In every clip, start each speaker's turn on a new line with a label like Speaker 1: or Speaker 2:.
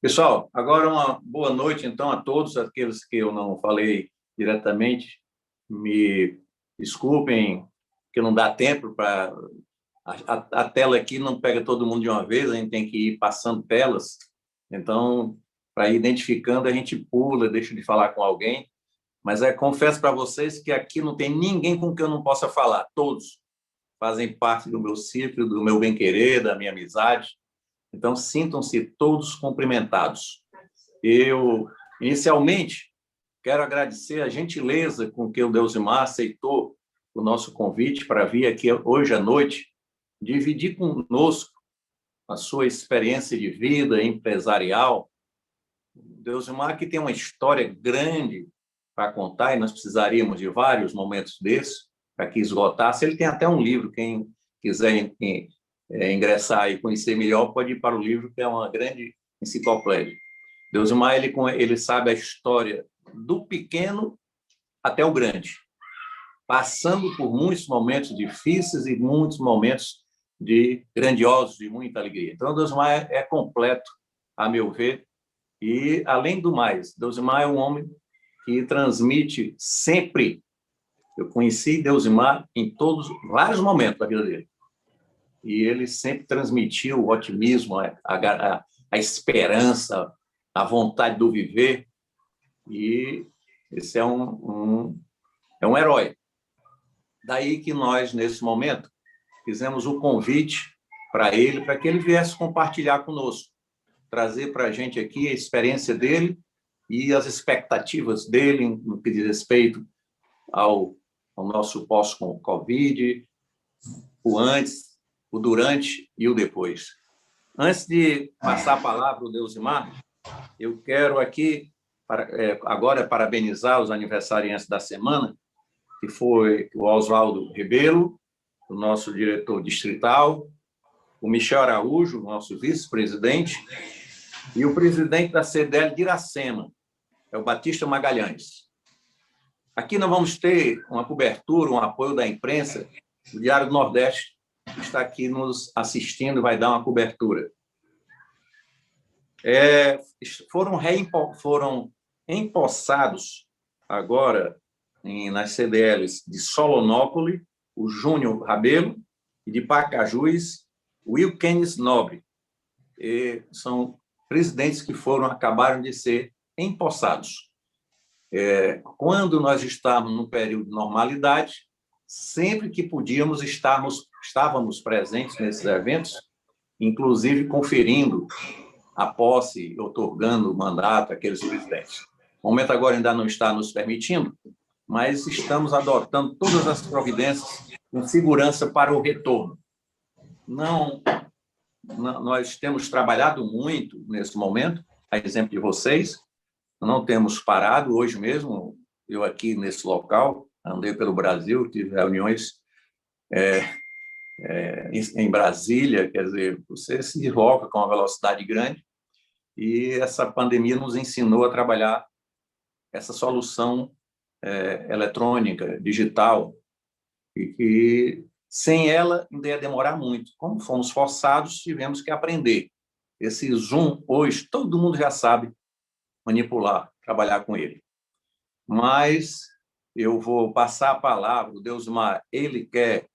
Speaker 1: Pessoal, agora uma boa noite, então, a todos aqueles que eu não falei diretamente. Me desculpem que não dá tempo para... A tela aqui não pega todo mundo de uma vez, a gente tem que ir passando telas. Então, para ir identificando, a gente pula, deixa de falar com alguém. Mas confesso para vocês que aqui não tem ninguém com quem eu não possa falar. Todos fazem parte do meu círculo, do meu bem-querer, da minha amizade. Então, sintam-se todos cumprimentados. Eu, inicialmente, quero agradecer a gentileza com que o Deusimar aceitou o nosso convite para vir aqui hoje à noite, dividir conosco a sua experiência de vida empresarial. Deusimar que tem uma história grande para contar, e nós precisaríamos de vários momentos desses para que esgotasse. Ele tem até um livro, quem quiser ingressar e conhecer melhor, pode ir para o livro, que é uma grande enciclopédia. Deusimar, ele sabe a história do pequeno até o grande, passando por muitos momentos difíceis e muitos momentos grandiosos, de muita alegria. Então, Deusimar é completo, a meu ver, e, além do mais, Deusimar é um homem que transmite sempre. Eu conheci Deusimar em vários momentos da vida dele. E ele sempre transmitiu o otimismo, a esperança, a vontade do viver. E esse é um herói. Daí que nós, nesse momento, fizemos o convite para ele, para que ele viesse compartilhar conosco, trazer para a gente aqui a experiência dele e as expectativas dele no que diz respeito ao nosso pós-Covid, o antes, o durante e o depois. Antes de passar a palavra ao Deusimar, eu quero aqui, agora, parabenizar os aniversariantes da semana, que foi o Oswaldo Rebelo, o nosso diretor distrital, o Michel Araújo, nosso vice-presidente, e o presidente da CDL de Iracema, é o Batista Magalhães. Aqui nós vamos ter uma cobertura, um apoio da imprensa, o Diário do Nordeste, que está aqui nos assistindo e vai dar uma cobertura. Foram empossados agora nas CDLs de Solonópole, o Júnior Rabelo, e de Pacajus, o Wilkenes Nobre. São presidentes que acabaram de ser empossados. Quando nós estávamos num período de normalidade, sempre que podíamos, estávamos presentes nesses eventos, inclusive conferindo a posse, outorgando o mandato àqueles presidentes. O momento agora ainda não está nos permitindo, mas estamos adotando todas as providências com segurança para o retorno. Nós temos trabalhado muito nesse momento, a exemplo de vocês, não temos parado. Hoje mesmo, eu aqui nesse local, andei pelo Brasil, tive reuniões em Brasília, quer dizer, você se desloca com uma velocidade grande, e essa pandemia nos ensinou a trabalhar essa solução eletrônica, digital, e que sem ela ainda ia demorar muito. Como fomos forçados, tivemos que aprender. Esse Zoom, hoje, todo mundo já sabe manipular, trabalhar com ele. Mas eu vou passar a palavra, o Deusimar, ele quer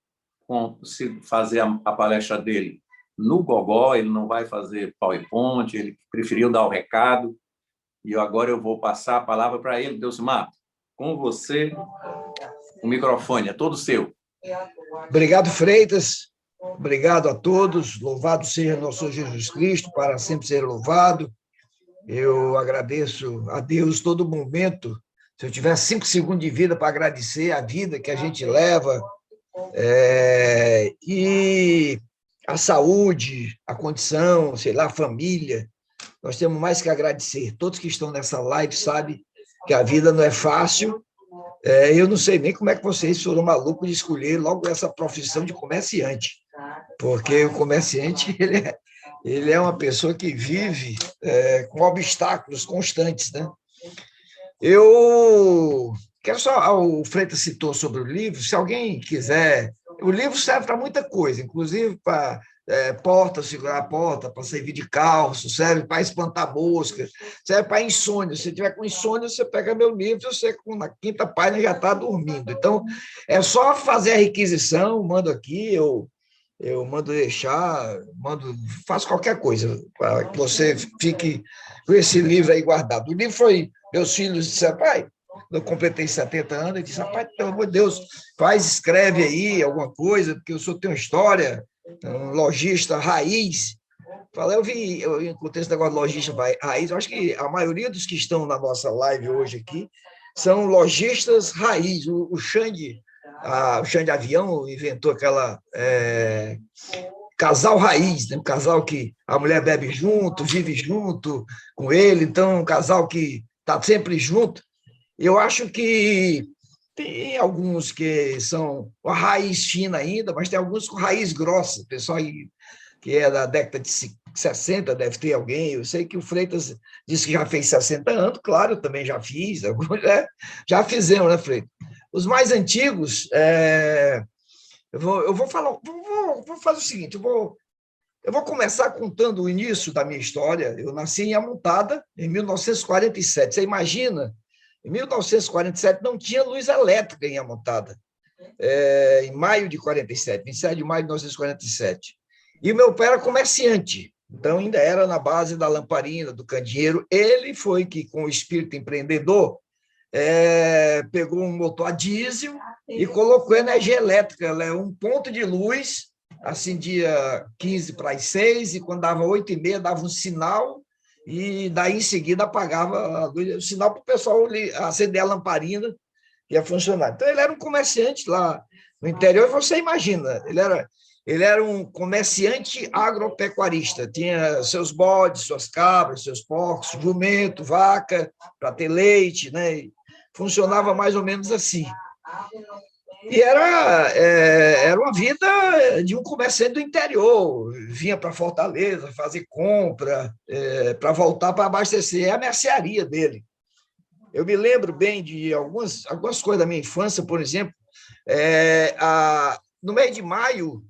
Speaker 1: fazer a palestra dele no Gogó, ele não vai fazer PowerPoint, ele preferiu dar o recado, e agora eu vou passar a palavra para ele. Deusimar, com você, o microfone é todo seu.
Speaker 2: Obrigado, Freitas. Obrigado a todos. Louvado seja nosso Jesus Cristo, para sempre ser louvado. Eu agradeço a Deus todo momento. Se eu tivesse 5 segundos de vida para agradecer a vida que a gente leva, e a saúde, a condição, sei lá, a família, nós temos mais que agradecer. Todos que estão nessa live sabem que a vida não é fácil. Eu não sei nem como é que vocês foram malucos de escolher logo essa profissão de comerciante, porque o comerciante ele é uma pessoa que vive com obstáculos constantes, né? Eu quero só... O Freitas citou sobre o livro, se alguém quiser... O livro serve para muita coisa, inclusive para porta, segurar a porta, para servir de calço, serve para espantar mosca, serve para insônia. Se tiver com insônia, você pega meu livro, você na quinta página já está dormindo. Então, é só fazer a requisição, mando aqui, eu mando deixar, faço qualquer coisa para que você fique com esse livro aí guardado. O livro foi, meus filhos disseram, pai, eu completei 70 anos, eu disse, rapaz, pelo amor de Deus, escreve aí alguma coisa, porque eu tenho uma história, um lojista raiz. Eu encontrei esse negócio de lojista raiz, eu acho que a maioria dos que estão na nossa live hoje aqui são lojistas raiz. O Xande Avião inventou aquela casal raiz, né? Um casal que a mulher bebe junto, vive junto com ele, então um casal que está sempre junto. Eu acho que tem alguns que são a raiz fina ainda, mas tem alguns com raiz grossa. O pessoal que é da década de 60, deve ter alguém. Eu sei que o Freitas disse que já fez 60 anos, claro, eu também já fiz, alguns já fizemos, né, Freitas? Os mais antigos, eu vou fazer o seguinte, eu vou começar contando o início da minha história. Eu nasci em Amontada, em 1947. Você imagina? Em 1947 não tinha luz elétrica em Amontada, em maio de 47, 27 de maio de 1947. E o meu pai era comerciante, então ainda era na base da lamparina, do candeeiro. Ele foi que, com o espírito empreendedor, pegou um motor a diesel e colocou energia elétrica, um ponto de luz, acendia 15 para as 6, e quando dava 8h30 dava um sinal, e daí em seguida apagava a luz, o sinal para o pessoal acender a lamparina, ia funcionar. Então, ele era um comerciante lá no interior, e você imagina, ele era um comerciante agropecuarista, tinha seus bodes, suas cabras, seus porcos, jumento, vaca, para ter leite, né? Funcionava mais ou menos assim. E era uma vida de um comerciante do interior, vinha para Fortaleza fazer compra, para voltar para abastecer a mercearia dele. Eu me lembro bem de algumas coisas da minha infância, por exemplo, no mês de maio,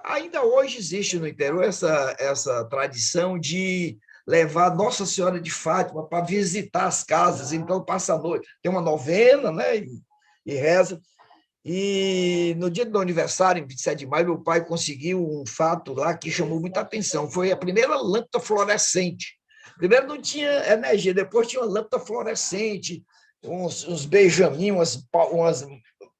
Speaker 2: ainda hoje existe no interior essa tradição de levar Nossa Senhora de Fátima para visitar as casas, então passa a noite, tem uma novena, né, e reza. E no dia do meu aniversário, em 27 de maio, meu pai conseguiu um fato lá que chamou muita atenção. Foi a primeira lâmpada fluorescente. Primeiro não tinha energia, depois tinha uma lâmpada fluorescente, uns benjamin, umas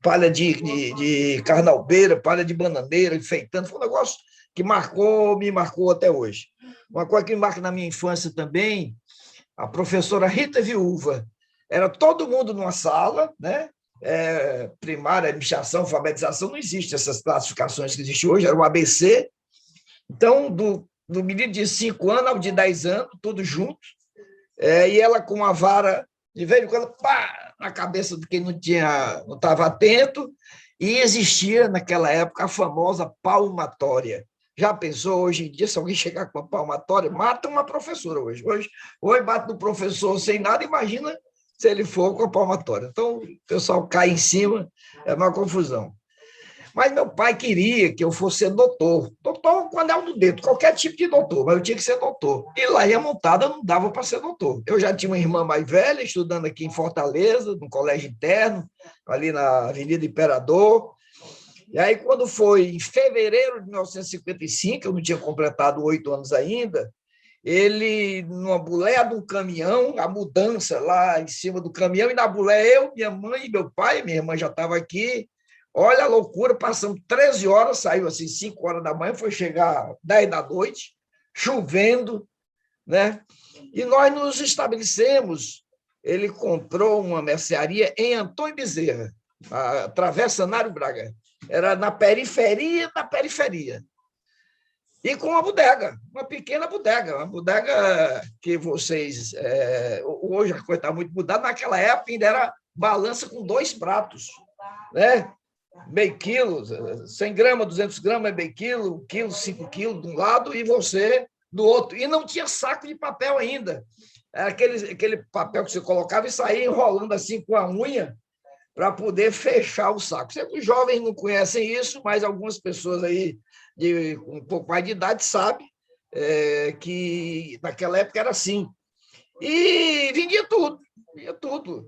Speaker 2: palha de carnalbeira, palha de bananeira, enfeitando. Foi um negócio que me marcou até hoje. Uma coisa que me marca na minha infância também, a professora Rita Viúva. Era todo mundo numa sala, né? Primária, administração, alfabetização, não existe essas classificações que existem hoje, era o ABC. Então, do menino de 5 anos ao de 10 anos, tudo junto, e ela com uma vara, de vez em quando, pá, na cabeça de quem não estava atento, e existia, naquela época, a famosa palmatória. Já pensou, hoje em dia, se alguém chegar com uma palmatória, mata uma professora hoje. Hoje bate no professor sem nada, imagina se ele for com a palmatória. Então, o pessoal cai em cima, é uma confusão. Mas meu pai queria que eu fosse ser doutor. Doutor com anel no dedo, qualquer tipo de doutor, mas eu tinha que ser doutor. E lá em Amontada não dava para ser doutor. Eu já tinha uma irmã mais velha, estudando aqui em Fortaleza, no colégio interno, ali na Avenida Imperador. E aí, quando foi em fevereiro de 1955, eu não tinha completado 8 anos ainda, ele, numa boleia de um caminhão, a mudança lá em cima do caminhão, e na boleia eu, minha mãe e meu pai, minha irmã já estava aqui. Olha a loucura, passamos 13 horas, saiu assim 5 horas da manhã, foi chegar 10 da noite, chovendo, né? E nós nos estabelecemos. Ele comprou uma mercearia em Antônio Bezerra, a Travessa Nário Braga. Era na periferia da periferia. E com uma bodega, uma pequena bodega, uma bodega que vocês... hoje a coisa está muito mudada, naquela época ainda era balança com 2 pratos, né? Meio quilo, 100 gramas, 200 gramas é meio quilo, 1 quilo, 5 quilos de um lado e você do outro. E não tinha saco de papel ainda. Era aquele papel que você colocava e saía enrolando assim com a unha para poder fechar o saco. Os jovens não conhecem isso, mas algumas pessoas aí de um pouco mais de idade sabem que naquela época era assim. E vendia tudo, vendia tudo.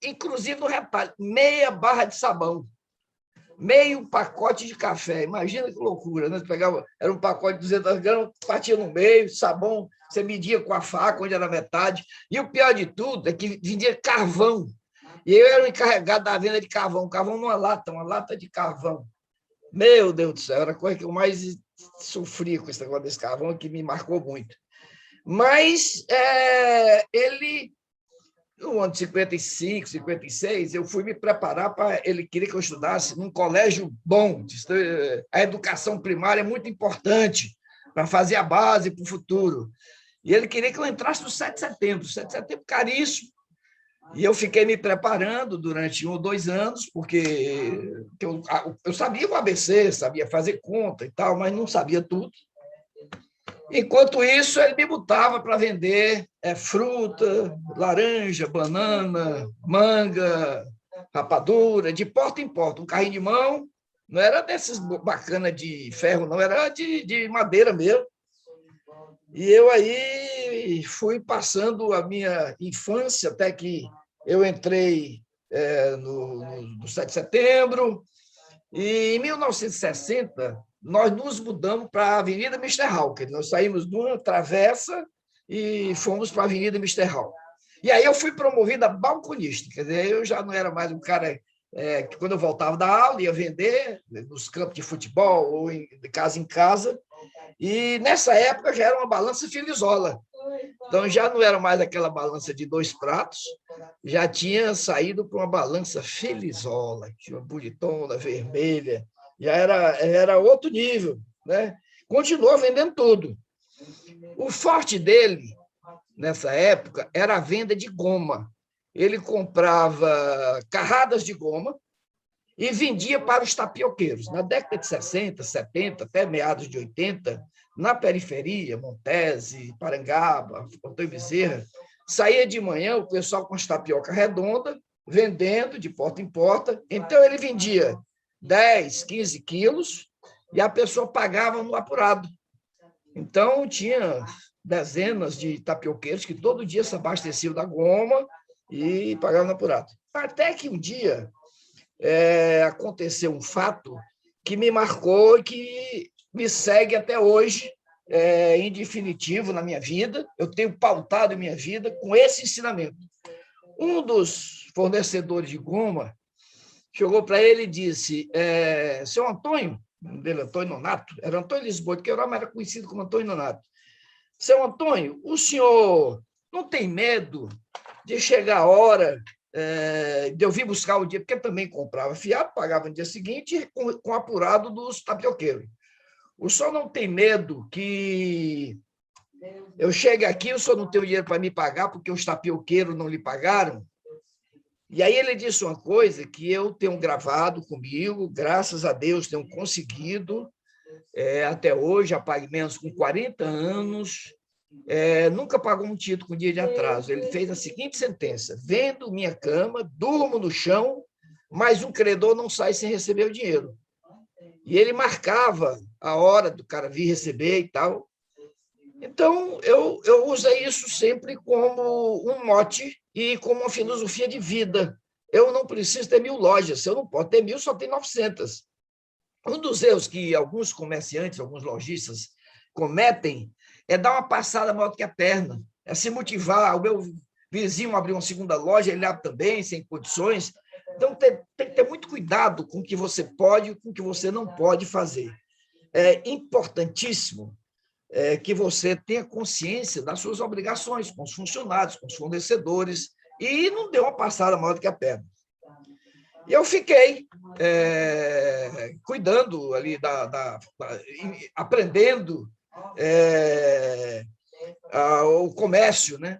Speaker 2: Inclusive, no retalho, meia barra de sabão, meio pacote de café. Imagina que loucura, né? Você pegava, era um pacote de 200 gramas, partia no meio, sabão, você media com a faca, onde era metade. E o pior de tudo é que vendia carvão. E eu era o encarregado da venda de carvão numa lata, uma lata de carvão. Meu Deus do céu, era a coisa que eu mais sofri com esse negócio desse carvão, que me marcou muito. Mas ele, no ano de 55, 56, eu fui me preparar para... Ele queria que eu estudasse num colégio bom. A educação primária é muito importante para fazer a base para o futuro. E ele queria que eu entrasse no 7 de setembro. 7 de setembro, caríssimo. E eu fiquei me preparando durante 1 ou 2 anos, porque eu sabia o ABC, sabia fazer conta e tal, mas não sabia tudo. Enquanto isso, ele me botava para vender fruta, laranja, banana, manga, rapadura, de porta em porta. Um carrinho de mão, não era desses bacana de ferro, não, era de madeira mesmo. E eu aí fui passando a minha infância até que eu entrei no 7 de setembro. E em 1960, nós nos mudamos para a Avenida Mister Hall. Nós saímos de uma travessa e fomos para a Avenida Mister Hall. E aí eu fui promovido a balconista. Quer dizer, eu já não era mais um cara que, quando eu voltava da aula, ia vender nos campos de futebol ou de casa em casa. E nessa época já era uma balança Filizola. Então já não era mais aquela balança de 2 pratos, já tinha saído para uma balança Filizola, tinha uma bonitona, vermelha, já era outro nível, né? Continuou vendendo tudo. O forte dele, nessa época, era a venda de goma. Ele comprava carradas de goma e vendia para os tapioqueiros. Na década de 60, 70, até meados de 80, na periferia, Montese, Parangaba, Antônio Bezerra, saía de manhã o pessoal com as tapioca redonda, vendendo de porta em porta. Então, ele vendia 10, 15 quilos e a pessoa pagava no apurado. Então, tinha dezenas de tapioqueiros que todo dia se abasteciam da goma e pagavam no apurado. Até que um dia aconteceu um fato que me marcou e que me segue até hoje, em definitivo, na minha vida. Eu tenho pautado a minha vida com esse ensinamento. Um dos fornecedores de goma chegou para ele e disse: seu Antônio, o nome dele Antônio Nonato, era Antônio Lisboa, que era conhecido como Antônio Nonato. Seu Antônio, o senhor não tem medo de chegar a hora de eu vir buscar o dia, porque eu também comprava fiado, pagava no dia seguinte com apurado dos tapioqueiros. O senhor não tem medo que eu chegue aqui, o senhor não tem o dinheiro para me pagar porque os tapioqueiros não lhe pagaram? E aí ele disse uma coisa que eu tenho gravado comigo, graças a Deus tenho conseguido, até hoje, a pagamentos com 40 anos, nunca pagou um título com dia de atraso. Ele fez a seguinte sentença: vendo minha cama, durmo no chão, mas um credor não sai sem receber o dinheiro. E ele marcava a hora do cara vir receber e tal. Então, eu usei isso sempre como um mote e como uma filosofia de vida. Eu não preciso ter 1000 lojas. Se eu não posso ter 1000, só tem 900. Um dos erros que alguns comerciantes, alguns lojistas cometem é dar uma passada maior do que a perna, é se motivar. O meu vizinho abriu uma segunda loja, ele abre também, sem condições. Então, tem que ter muito cuidado com o que você pode e com o que você não pode fazer. É importantíssimo que você tenha consciência das suas obrigações com os funcionários, com os fornecedores, e não dê uma passada maior do que a perna. E eu fiquei cuidando ali, aprendendo o comércio, né?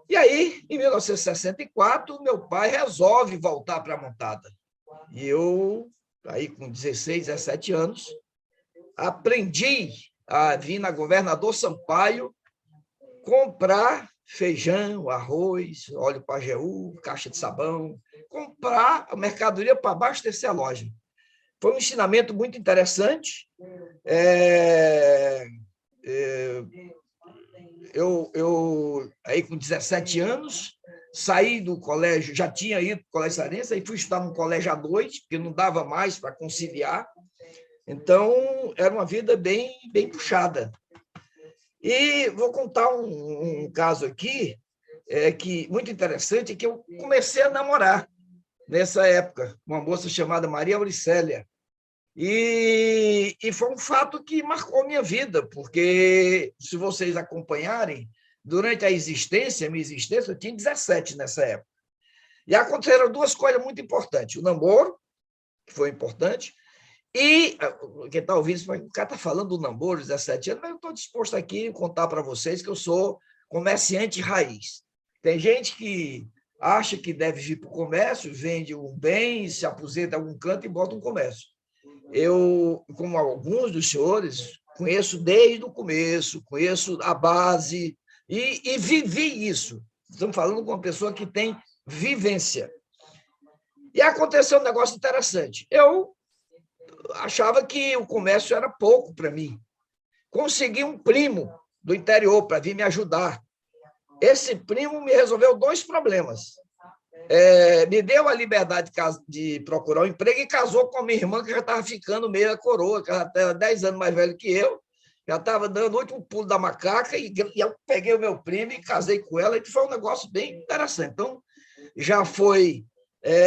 Speaker 2: E aí, em 1964, meu pai resolve voltar para a montada. E eu, aí com 16, 17 anos, aprendi a vir na Governador Sampaio comprar feijão, arroz, óleo Pajeú, caixa de sabão, comprar a mercadoria para abastecer a loja. Foi um ensinamento muito interessante. Eu aí com 17 anos, saí do colégio, já tinha ido para o Colégio Cearense, aí fui estudar num colégio à noite, porque não dava mais para conciliar. Então, era uma vida bem puxada. E vou contar um caso aqui, que muito interessante, que eu comecei a namorar nessa época, uma moça chamada Maria Auricélia. E foi um fato que marcou minha vida, porque, se vocês acompanharem, durante a minha existência, eu tinha 17 nessa época. E aconteceram duas coisas muito importantes. O namoro, que foi importante, e quem está ouvindo, o cara está falando do namoro, 17 anos, mas eu estou disposto aqui a contar para vocês que eu sou comerciante raiz. Tem gente que acha que deve vir para o comércio, vende um bem, se aposenta em algum canto e bota um comércio. Eu, como alguns dos senhores, conheço desde o começo, conheço a base e vivi isso. Estamos falando com uma pessoa que tem vivência. E aconteceu um negócio interessante. Eu achava que o comércio era pouco para mim. Consegui um primo do interior para vir me ajudar. Esse primo me resolveu dois problemas. Me deu a liberdade de procurar um emprego e casou com a minha irmã, que já estava ficando meia coroa, que já estava 10 anos mais velho que eu, já estava dando o último pulo da macaca, e eu peguei o meu primo e casei com ela, e foi um negócio bem interessante. Então, já foi...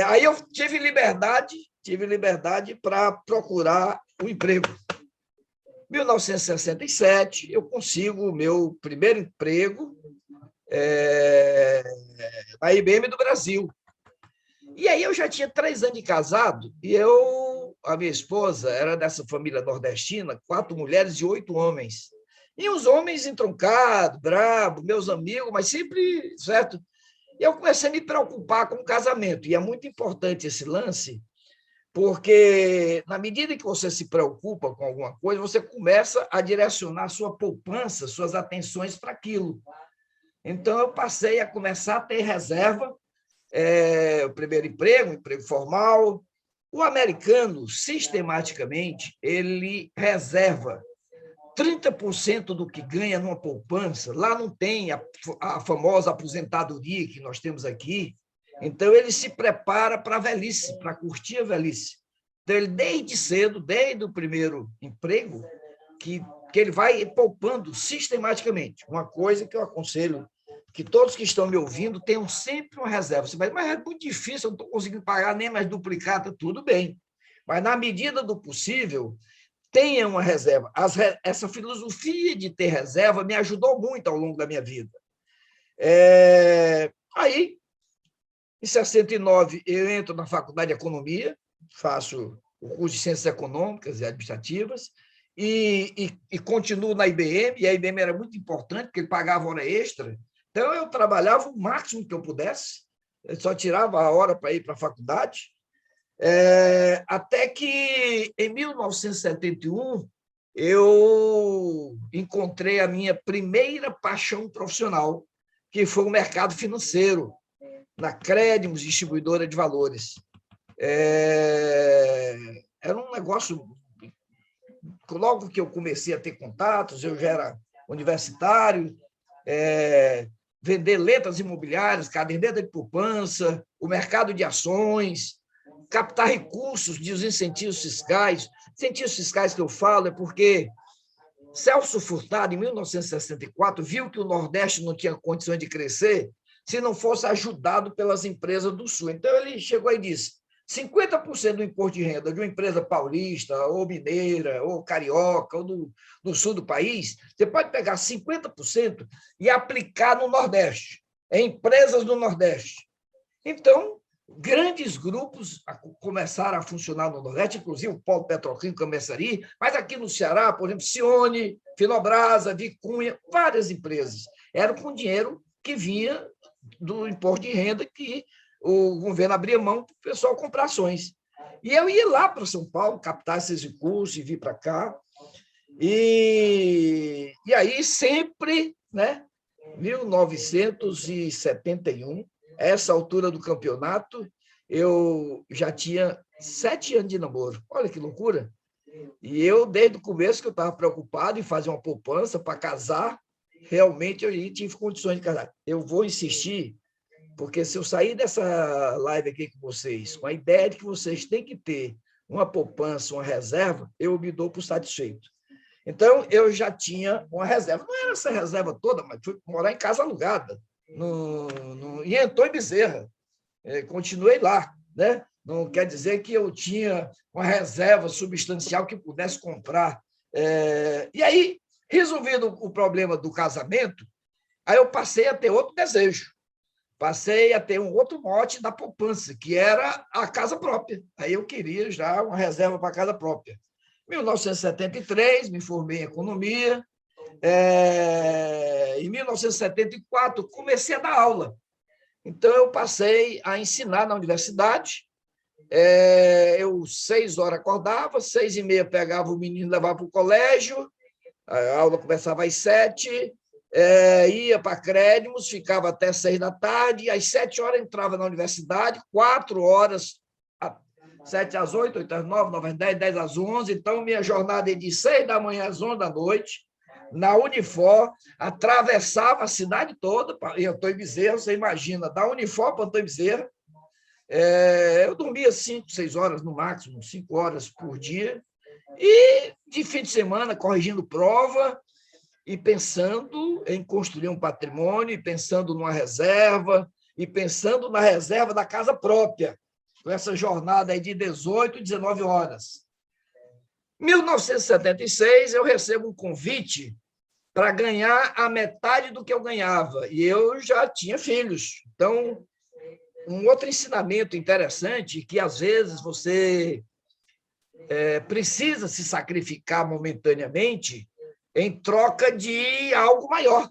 Speaker 2: aí eu tive liberdade para procurar um emprego. Em 1967, eu consigo o meu primeiro emprego na IBM do Brasil. E aí eu já tinha 3 anos de casado, e a minha esposa era dessa família nordestina, 4 mulheres e 8 homens. E os homens entroncados, bravos, meus amigos, mas sempre, certo? E eu comecei a me preocupar com o casamento, e é muito importante esse lance, porque na medida que você se preocupa com alguma coisa, você começa a direcionar sua poupança, suas atenções para aquilo. Então, eu passei a começar a ter reserva, o primeiro emprego, um emprego formal. O americano, sistematicamente, ele reserva 30% do que ganha numa poupança. Lá não tem a famosa aposentadoria que nós temos aqui. Então, ele se prepara para a velhice, para curtir a velhice. Então, ele, desde cedo, desde o primeiro emprego, que ele vai poupando sistematicamente. Uma coisa que eu aconselho que todos que estão me ouvindo tenham sempre uma reserva. Você vai, mas é muito difícil, eu não estou conseguindo pagar nem mais duplicata, tudo bem. Mas, na medida do possível, tenha uma reserva. Essa filosofia de ter reserva me ajudou muito ao longo da minha vida. Aí, em 69, eu entro na Faculdade de Economia, faço o curso de Ciências Econômicas e Administrativas, e continuo na IBM, e a IBM era muito importante, porque ele pagava hora extra. Então, eu trabalhava o máximo que eu pudesse, eu só tirava a hora para ir para a faculdade, até que, em 1971, eu encontrei a minha primeira paixão profissional, que foi o mercado financeiro, na Crédimos, distribuidora de valores. Era um negócio... Logo que eu comecei a ter contatos, eu já era universitário, vender letras imobiliárias, caderneta de poupança, o mercado de ações, captar recursos dos incentivos fiscais. Incentivos fiscais que eu falo é porque Celso Furtado, em 1964, viu que o Nordeste não tinha condições de crescer se não fosse ajudado pelas empresas do Sul. Então, ele chegou e disse: 50% do imposto de renda de uma empresa paulista, ou mineira, ou carioca, ou do sul do país, você pode pegar 50% e aplicar no Nordeste, em empresas do Nordeste. Então, grandes grupos começaram a funcionar no Nordeste, inclusive o Polo Petroquímico, Camaçari, mas aqui no Ceará, por exemplo, Cione, Filobrasa, Vicunha, várias empresas. Era com dinheiro que vinha do imposto de renda que o governo abria mão para o pessoal comprar ações. E eu ia lá para São Paulo, captar esses recursos e vir para cá. E aí, sempre, 1971, essa altura do campeonato, eu já tinha 7 anos de namoro. Olha que loucura! E eu, desde o começo, que eu estava preocupado em fazer uma poupança para casar, realmente eu tive condições de casar. Eu vou insistir, porque se eu sair dessa live aqui com vocês, com a ideia de que vocês têm que ter uma poupança, uma reserva, eu me dou por satisfeito. Então, eu já tinha uma reserva. Não era essa reserva toda, mas fui morar em casa alugada, em Antônio Bezerra. Continuei lá, né? Não quer dizer que eu tinha uma reserva substancial que pudesse comprar. E aí, resolvido o problema do casamento, aí eu passei a ter outro desejo. Passei a ter um outro mote da poupança, que era a casa própria. Aí eu queria já uma reserva para a casa própria. Em 1973, me formei em economia. Em 1974, comecei a dar aula. Então, eu passei a ensinar na universidade. Eu, 6 horas, acordava, 6h30 pegava o menino e levava para o colégio, a aula começava às 7, ia para Crédimos, ficava até 6 da tarde, e às 7 horas entrava na universidade, 4 horas, 7 às 8, 8 às 9, 9 às 10, 10 às 11, então minha jornada é de 6 da manhã às 11 da noite, na Unifor, atravessava a cidade toda, em Antônio Bezerra, você imagina, da Unifor para Antônio Bezerra. Eu dormia 5, 6 horas no máximo, 5 horas por dia, e de fim de semana corrigindo prova e pensando em construir um patrimônio, e pensando numa reserva, e pensando na reserva da casa própria, com essa jornada aí de 18, 19 horas. Em 1976, eu recebo um convite para ganhar a metade do que eu ganhava, e eu já tinha filhos. Então, um outro ensinamento interessante, que às vezes você precisa se sacrificar momentaneamente em troca de algo maior.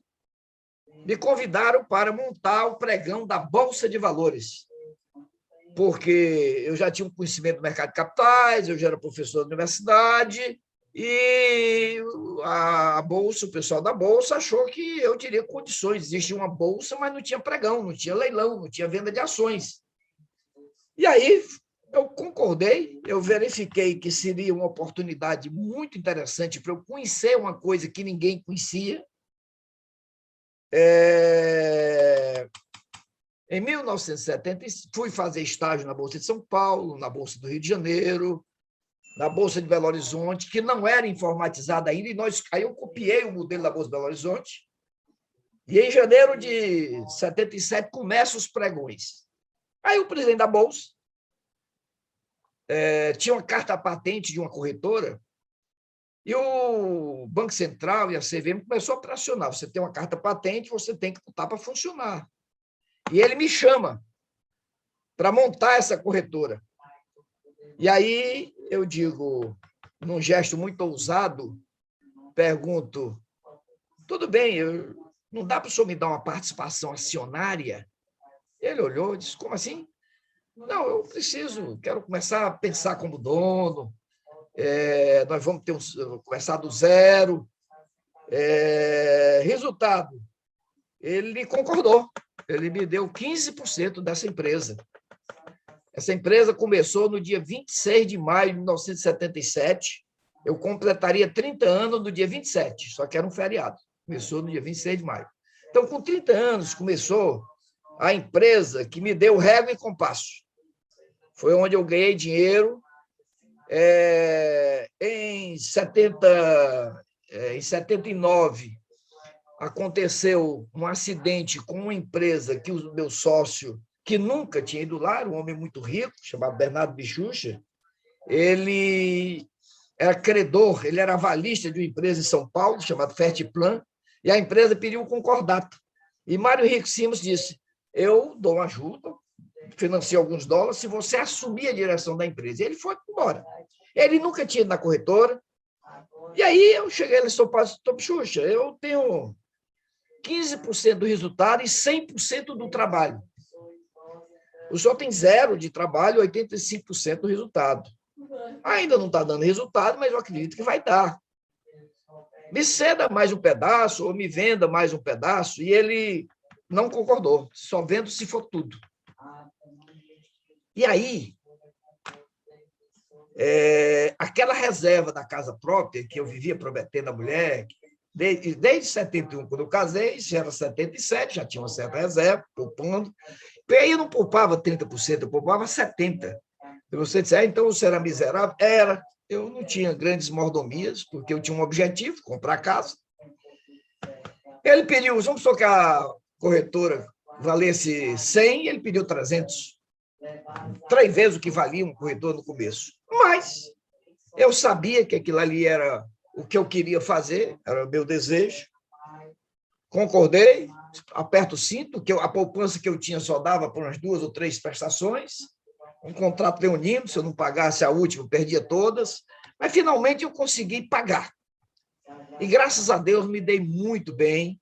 Speaker 2: Me convidaram para montar o pregão da Bolsa de Valores, porque eu já tinha um conhecimento do mercado de capitais, eu já era professor da universidade, e a Bolsa, o pessoal da Bolsa achou que eu teria condições. Existia uma Bolsa, mas não tinha pregão, não tinha leilão, não tinha venda de ações. E aí eu concordei, eu verifiquei que seria uma oportunidade muito interessante para eu conhecer uma coisa que ninguém conhecia. Em 1970, fui fazer estágio na Bolsa de São Paulo, na Bolsa do Rio de Janeiro, na Bolsa de Belo Horizonte, que não era informatizada ainda, e aí eu copiei o modelo da Bolsa de Belo Horizonte, e em janeiro de 77 começam os pregões. Aí o presidente da Bolsa tinha uma carta patente de uma corretora, e o Banco Central e a CVM começou a pressionar. Você tem uma carta patente, você tem que botar para funcionar. E ele me chama para montar essa corretora. E aí eu digo, num gesto muito ousado, pergunto, tudo bem, não dá para o senhor me dar uma participação acionária? Ele olhou e disse, como assim? Não, eu preciso, quero começar a pensar como dono, nós vamos começar do zero. Resultado, ele concordou, ele me deu 15% dessa empresa. Essa empresa começou no dia 26 de maio de 1977, eu completaria 30 anos no dia 27, só que era um feriado, começou no dia 26 de maio. Então, com 30 anos, começou a empresa que me deu régua e compasso. Foi onde eu ganhei dinheiro. Em 79, aconteceu um acidente com uma empresa que o meu sócio, que nunca tinha ido lá, era um homem muito rico, chamado Bernardo Bichucha, ele era credor, ele era avalista de uma empresa em São Paulo, chamada Fertiplan, e a empresa pediu um concordato. E Mário Rico Simos disse, eu dou uma ajuda, financio alguns dólares, se você assumir a direção da empresa. E ele foi embora. Ele nunca tinha ido na corretora. E aí eu cheguei e sou Bichucha, eu tenho 15% do resultado e 100% do trabalho. O senhor tem 0 de trabalho e 85% do resultado. Ainda não está dando resultado, mas eu acredito que vai dar. Me ceda mais um pedaço ou me venda mais um pedaço. E ele não concordou, só vendo se for tudo. E aí, aquela reserva da casa própria, que eu vivia prometendo à mulher, desde 71, quando eu casei, isso era 77, já tinha uma certa reserva, poupando. E aí eu não poupava 30%, eu poupava 70%. E você disse, então você era miserável? Era. Eu não tinha grandes mordomias, porque eu tinha um objetivo, comprar casa. Ele pediu, vamos supor que a corretora valesse 100, ele pediu 300. 3 vezes o que valia um corretor no começo. Mas eu sabia que aquilo ali era o que eu queria fazer, era o meu desejo. Concordei, aperto o cinto, que a poupança que eu tinha só dava por umas 2 ou 3 prestações. Um contrato leonino, se eu não pagasse a última, eu perdia todas. Mas, finalmente, eu consegui pagar. E, graças a Deus, me dei muito bem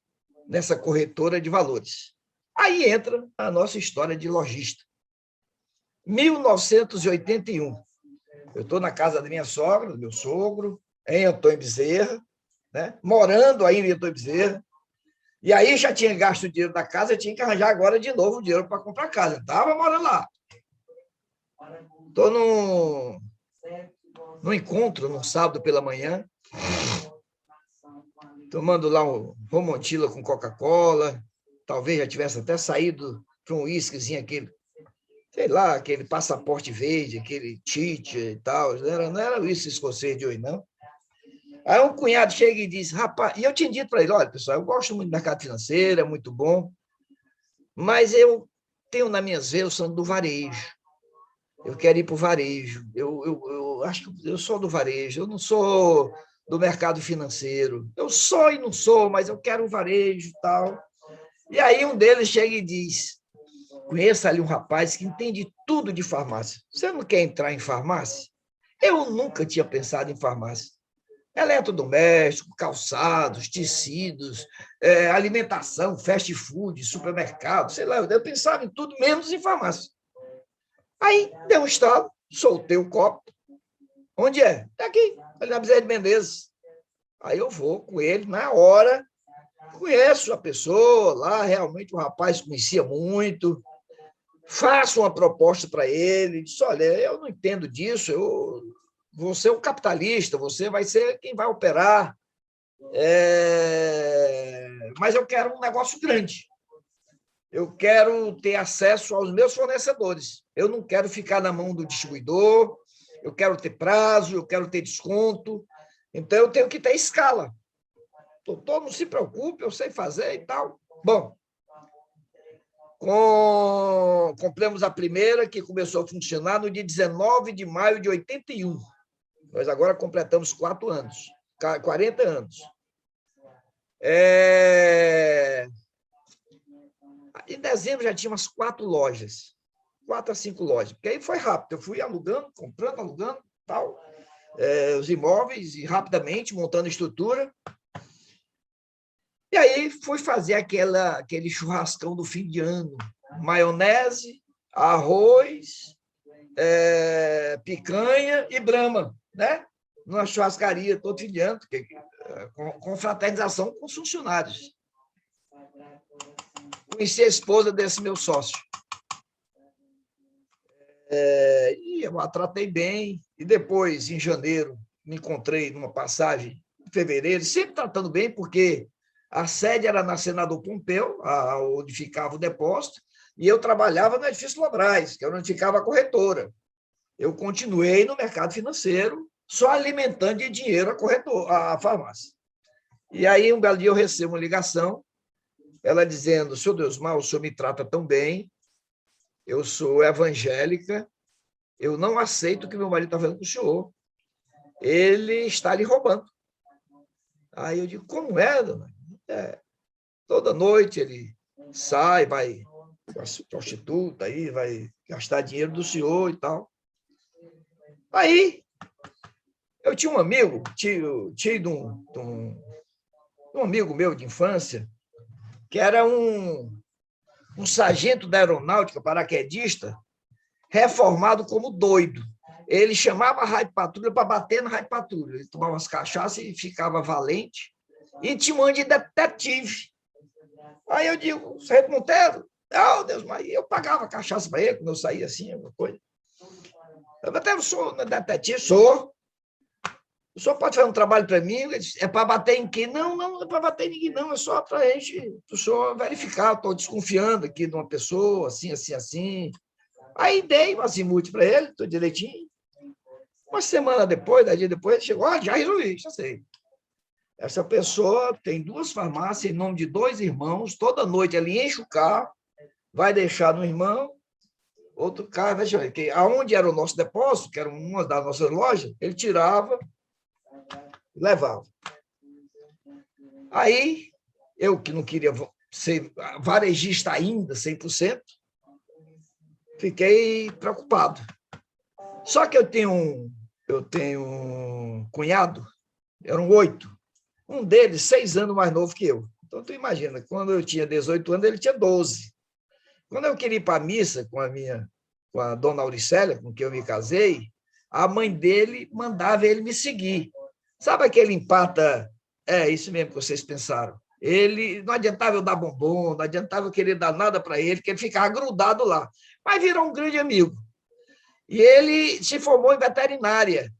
Speaker 2: nessa corretora de valores. Aí entra a nossa história de lojista. 1981. Eu estou na casa da minha sogra, do meu sogro, em Antônio Bezerra, né? Morando ainda em Antônio Bezerra. E aí já tinha gasto o dinheiro da casa, eu tinha que arranjar agora de novo o dinheiro para comprar casa. Eu estava morando lá. Estou num encontro, num sábado pela manhã, tomando lá um Romontila com Coca-Cola, talvez já tivesse até saído para um uísquezinho, aquele, sei lá, aquele passaporte verde, aquele Tite e tal, não era uísque escocês de hoje, não. Aí um cunhado chega e diz, rapaz, e eu tinha dito para ele, olha, pessoal, eu gosto muito do mercado financeiro, é muito bom, mas eu tenho nas minhas veias o sangue do varejo. Eu quero ir para o varejo. Eu acho que eu sou do varejo, eu não sou do mercado financeiro. Eu sou e não sou, mas eu quero o varejo e tal. E aí um deles chega e diz, conheço ali um rapaz que entende tudo de farmácia. Você não quer entrar em farmácia? Eu nunca tinha pensado em farmácia. Eletrodoméstico, calçados, tecidos, alimentação, fast food, supermercado, sei lá, eu pensava em tudo, menos em farmácia. Aí, deu um estalo, soltei o copo. Onde é? É aqui, ali na Bezerra de Menezes. Aí eu vou com ele, na hora, conheço a pessoa lá, realmente o rapaz conhecia muito, faço uma proposta para ele, disse, olha, eu não entendo disso, vou ser um capitalista, você vai ser quem vai operar, mas eu quero um negócio grande. Eu quero ter acesso aos meus fornecedores. Eu não quero ficar na mão do distribuidor, eu quero ter prazo, eu quero ter desconto. Então, eu tenho que ter escala. Doutor, não se preocupe, eu sei fazer e tal. Bom, compramos a primeira, que começou a funcionar no dia 19 de maio de 81. Nós agora completamos 40 anos. Em dezembro já tinha umas 4 lojas, 4 a 5 lojas, porque aí foi rápido. Eu fui alugando, comprando, alugando, tal, os imóveis, e rapidamente montando estrutura. E aí fui fazer aquele churrascão do fim de ano, maionese, arroz, picanha e brama, né? Numa churrascaria todo fim de ano, com fraternização com os funcionários. Conheci a esposa desse meu sócio. E eu a tratei bem. E depois, em janeiro, me encontrei numa passagem, em fevereiro, sempre tratando bem, porque a sede era na Senador Pompeu, onde ficava o depósito, e eu trabalhava no edifício Lobrais, que é onde ficava a corretora. Eu continuei no mercado financeiro, só alimentando de dinheiro a farmácia. E aí, um belo dia, eu recebo uma ligação, ela dizendo, senhor Deusmar, o senhor me trata tão bem, eu sou evangélica, eu não aceito o que meu marido está fazendo com o senhor. Ele está lhe roubando. Aí eu digo, como é, dona? Toda noite ele sai, vai com a prostituta, aí vai gastar dinheiro do senhor e tal. Aí, eu tinha um amigo, tio de um amigo meu de infância, que era um sargento da aeronáutica, paraquedista, reformado como doido. Ele chamava a rádio patrulha para bater na rádio patrulha. Ele tomava umas cachaças e ficava valente. E tinha um ano de detetive. Aí eu digo, Sargento Monteiro, oh, Deus, mas eu pagava cachaça para ele, quando eu saía assim, alguma coisa. Eu até não sou detetive, sou. O senhor pode fazer um trabalho para mim? É para bater em quem? Não, não é para bater em ninguém, não. É só para a gente, o senhor verificar. Estou desconfiando aqui de uma pessoa, assim, assim, assim. Aí dei uma azimuth para ele, estou direitinho. Uma semana depois, 10 dias depois, ele chegou, já resolvi, já sei. Essa pessoa tem 2 farmácias em nome de 2 irmãos, toda noite ele enche o carro, vai deixar no irmão, outro carro, deixa eu ver, que aonde era o nosso depósito, que era uma das nossas lojas, ele tirava, levava. Aí, eu que não queria ser varejista ainda, 100%, fiquei preocupado. Só que eu tenho um cunhado, eram 8, um deles 6 anos mais novo que eu. Então, tu imagina, quando eu tinha 18 anos, ele tinha 12. Quando eu queria ir para a missa com a dona Auricélia, com quem eu me casei, a mãe dele mandava ele me seguir. Sabe aquele empata? É isso mesmo que vocês pensaram. Ele não adiantava eu dar bombom, não adiantava eu querer dar nada para ele, que ele ficava grudado lá. Mas virou um grande amigo. E ele se formou em veterinária.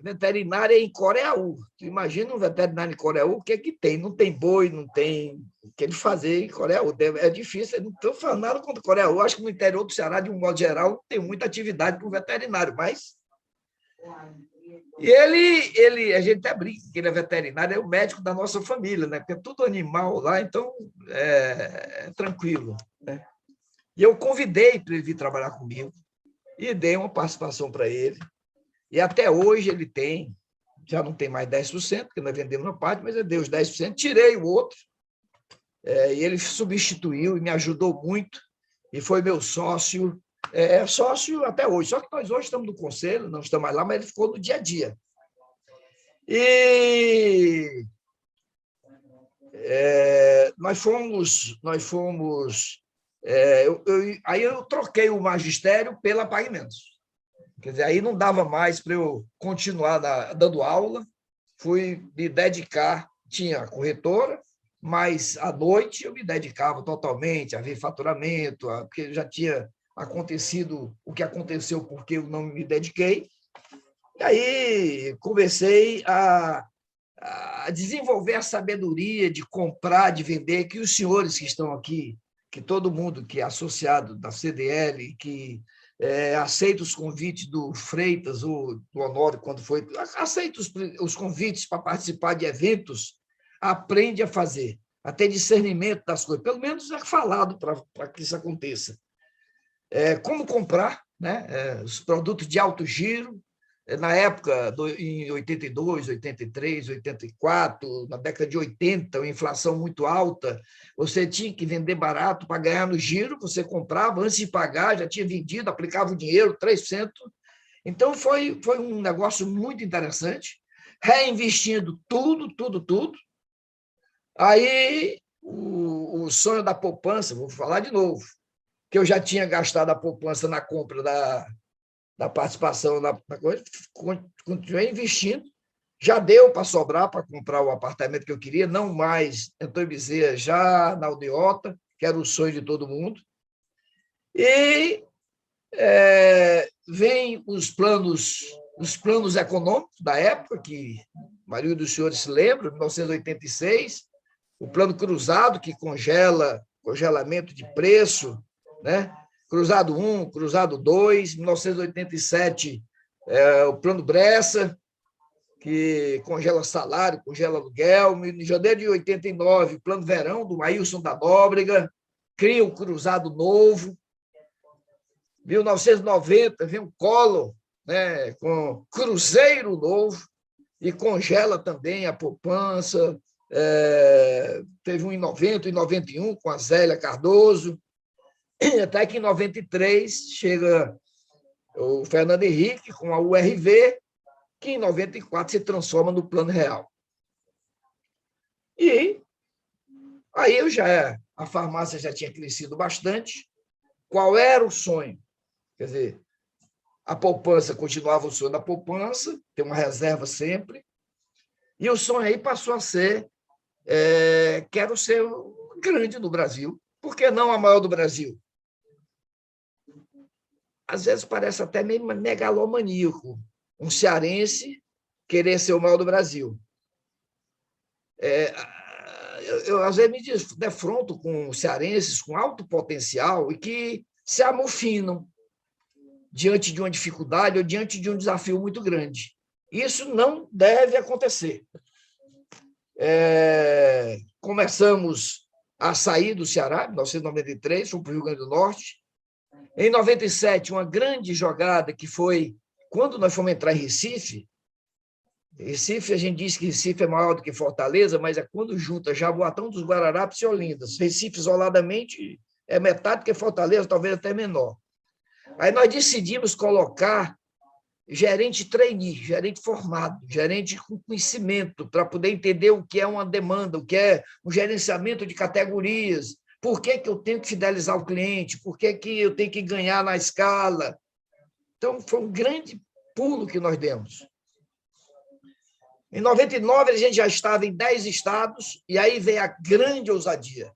Speaker 2: Veterinária em Coreaú. Tu imagina um veterinário em Coreaú, o que é que tem? Não tem boi, não tem o que ele fazer em Coreaú. É difícil, não estou falando nada contra Coreaú. Acho que no interior do Ceará, de um modo geral, tem muita atividade para o veterinário, mas... E a gente até brinca que ele é veterinário, é o médico da nossa família, né? Porque é tudo animal lá, então é tranquilo, né? E eu convidei para ele vir trabalhar comigo e dei uma participação para ele. E até hoje ele tem, já não tem mais 10%, porque nós vendemos uma parte, mas eu dei os 10%, tirei o outro, e ele substituiu e me ajudou muito, e foi meu sócio, sócio até hoje. Só que nós hoje estamos no conselho, não estamos mais lá, mas ele ficou no dia a dia. E aí eu troquei o magistério pela Pagamentos. Quer dizer, aí não dava mais para eu continuar dando aula, fui me dedicar, tinha a corretora, mas à noite eu me dedicava totalmente a ver faturamento, porque já tinha acontecido o que aconteceu porque eu não me dediquei. E aí comecei a desenvolver a sabedoria de comprar, de vender, que os senhores que estão aqui, que todo mundo que é associado da CDL, que aceita os convites do Freitas ou do Honório, quando foi, aceita os convites para participar de eventos, aprende a fazer, a ter discernimento das coisas, pelo menos é falado para que isso aconteça. Como comprar, né? Os produtos de alto giro, na época, em 82, 83, 84, na década de 80, a inflação muito alta, você tinha que vender barato para ganhar no giro, você comprava, antes de pagar, já tinha vendido, aplicava o dinheiro, 3%. Então, foi um negócio muito interessante, reinvestindo tudo. Aí, o sonho da poupança, vou falar de novo, que eu já tinha gastado a poupança na compra da participação na coisa, continuei investindo, já deu para sobrar para comprar o apartamento que eu queria, não mais Antônio Bezerra, já na Aldeota, que era o sonho de todo mundo. E vem os planos econômicos da época, que a maioria dos senhores se lembra, 1986, o plano cruzado, que congelamento de preço, né? Cruzado 1, Cruzado 2, 1987, o Plano Bressa, que congela salário, congela aluguel. Em janeiro de 89, Plano Verão, do Maílson da Nóbrega, cria o Cruzado Novo. 1990, vem o Collor, né, com Cruzeiro Novo, e congela também a poupança. Teve um em 90, em 91, com a Zélia Cardoso. Até que em 93 chega o Fernando Henrique com a URV, que em 94 se transforma no Plano Real. E aí a farmácia já tinha crescido bastante. Qual era o sonho? Quer dizer, a poupança continuava o sonho da poupança, ter uma reserva sempre, e o sonho aí passou a ser, quero ser grande no Brasil. Por que não a maior do Brasil? às vezes parece até meio megalomaníaco, um cearense querer ser o maior do Brasil. Eu às vezes, me defronto com cearenses com alto potencial e que se amofinam diante de uma dificuldade ou diante de um desafio muito grande. Isso não deve acontecer. Começamos a sair do Ceará, em 1993, fomos para o Rio Grande do Norte. Em 97, uma grande jogada que foi quando nós fomos entrar em Recife. Recife, a gente diz que Recife é maior do que Fortaleza, mas é quando junta Jaboatão dos Guararapes e Olindas. Recife, isoladamente, é metade do que Fortaleza, talvez até menor. Aí nós decidimos colocar gerente trainee, gerente formado, gerente com conhecimento, para poder entender o que é uma demanda, o que é um gerenciamento de categorias, por que eu tenho que fidelizar o cliente, por que eu tenho que ganhar na escala. Então, foi um grande pulo que nós demos. Em 99, a gente já estava em 10 estados, e aí veio a grande ousadia.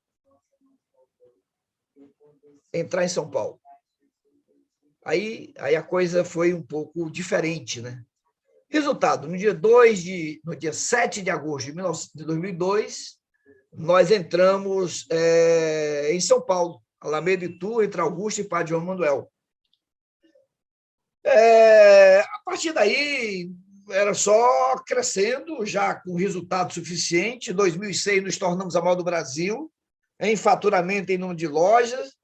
Speaker 2: Entrar em São Paulo. Aí a coisa foi um pouco diferente, né? Resultado, no dia 7 de agosto de 2002, nós entramos em São Paulo, Alameda e Itu, entre Augusto e Padre João Manuel. A partir daí, era só crescendo, já com resultado suficiente. Em 2006, nos tornamos a maior do Brasil, em faturamento, em número de lojas.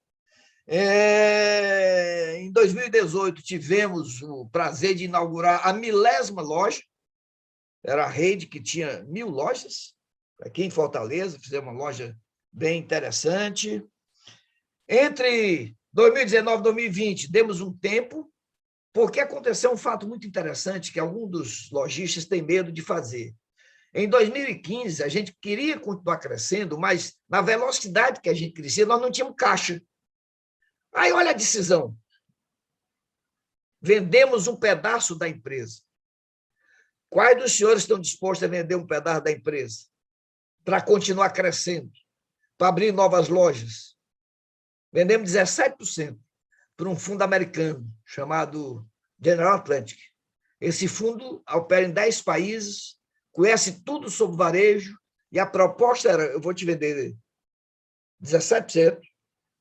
Speaker 2: Em 2018, tivemos o prazer de inaugurar a 1000ª loja. Era a rede que tinha 1000 lojas. Aqui em Fortaleza, fizemos uma loja bem interessante. Entre 2019 e 2020, demos um tempo, porque aconteceu um fato muito interessante que alguns dos lojistas têm medo de fazer. Em 2015, a gente queria continuar crescendo, mas na velocidade que a gente crescia, nós não tínhamos caixa. Aí, olha a decisão. Vendemos um pedaço da empresa. Quais dos senhores estão dispostos a vender um pedaço da empresa para continuar crescendo, para abrir novas lojas? Vendemos 17% para um fundo americano chamado General Atlantic. Esse fundo opera em 10 países, conhece tudo sobre varejo, e a proposta era: eu vou te vender 17%,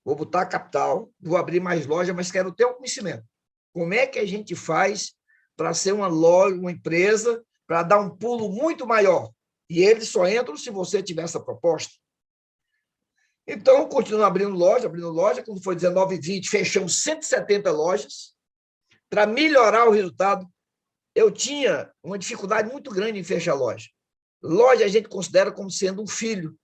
Speaker 2: vou botar capital, vou abrir mais lojas, mas quero ter o conhecimento. Como é que a gente faz para ser uma loja, uma empresa, para dar um pulo muito maior? E eles só entram se você tiver essa proposta. Então, continuamos abrindo loja. Quando foi 19 e 20, fechamos 170 lojas. Para melhorar o resultado, eu tinha uma dificuldade muito grande em fechar loja. Loja a gente considera como sendo um filho.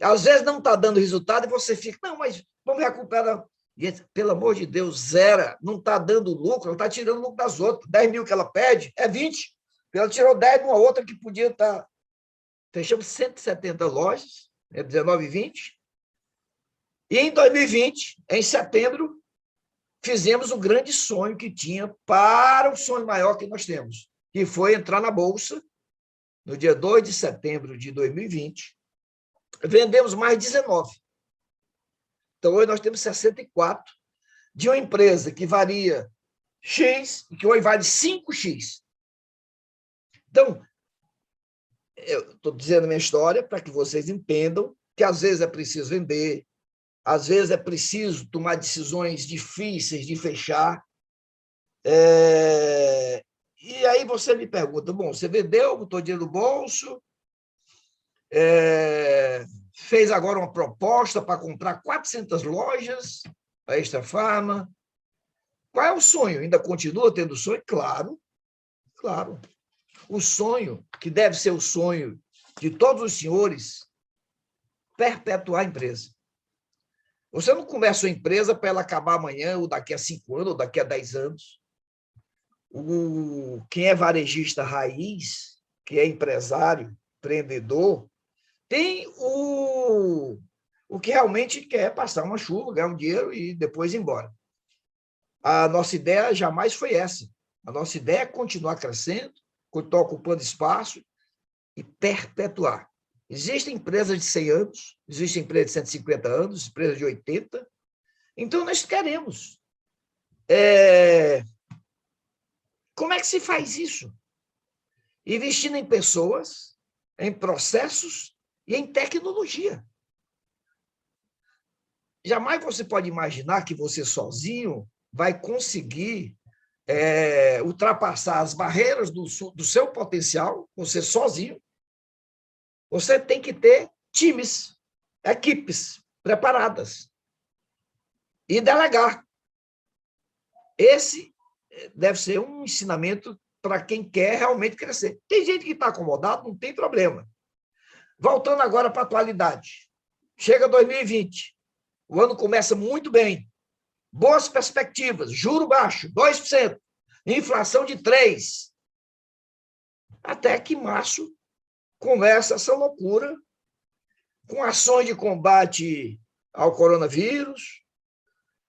Speaker 2: Às vezes não está dando resultado e você fica, não, mas vamos recuperar. Gente, pelo amor de Deus, zera, não está dando lucro, ela está tirando lucro das outras. 10 mil que ela pede, é 20. Ela tirou 10 de uma outra que podia estar. Fechamos 170 lojas, 19 e 20. E em 2020, em setembro, fizemos um grande sonho que tinha para o sonho maior que nós temos, que foi entrar na Bolsa, no dia 2 de setembro de 2020. Vendemos mais 19. Então, hoje nós temos 64 de uma empresa que varia X e que hoje vale 5X. Então, eu estou dizendo a minha história para que vocês entendam que às vezes é preciso vender, às vezes é preciso tomar decisões difíceis de fechar. E aí você me pergunta, bom, você vendeu, botou dinheiro no bolso, fez agora uma proposta para comprar 400 lojas, a Extra Farma. Qual é o sonho? Ainda continua tendo sonho? Claro. O sonho, que deve ser o sonho de todos os senhores, perpetuar a empresa. Você não começa uma empresa para ela acabar amanhã, ou daqui a 5 anos, ou daqui a 10 anos. Quem é varejista raiz, que é empresário, empreendedor, tem o que realmente quer passar uma chuva, ganhar um dinheiro e depois ir embora. A nossa ideia jamais foi essa. A nossa ideia é continuar crescendo, continuar ocupando espaço e perpetuar. Existem empresas de 100 anos, existem empresas de 150 anos, empresas de 80. Então, nós queremos Como é que se faz isso? Investindo em pessoas, em processos e em tecnologia. Jamais você pode imaginar que você sozinho vai conseguir ultrapassar as barreiras do seu potencial, você sozinho. Você tem que ter times, equipes preparadas e delegar. Esse deve ser um ensinamento para quem quer realmente crescer. Tem gente que está acomodado, não tem problema. Voltando agora para a atualidade. Chega 2020, o ano começa muito bem, boas perspectivas, juro baixo, 2%, inflação de 3%. Até que março começa essa loucura, com ações de combate ao coronavírus,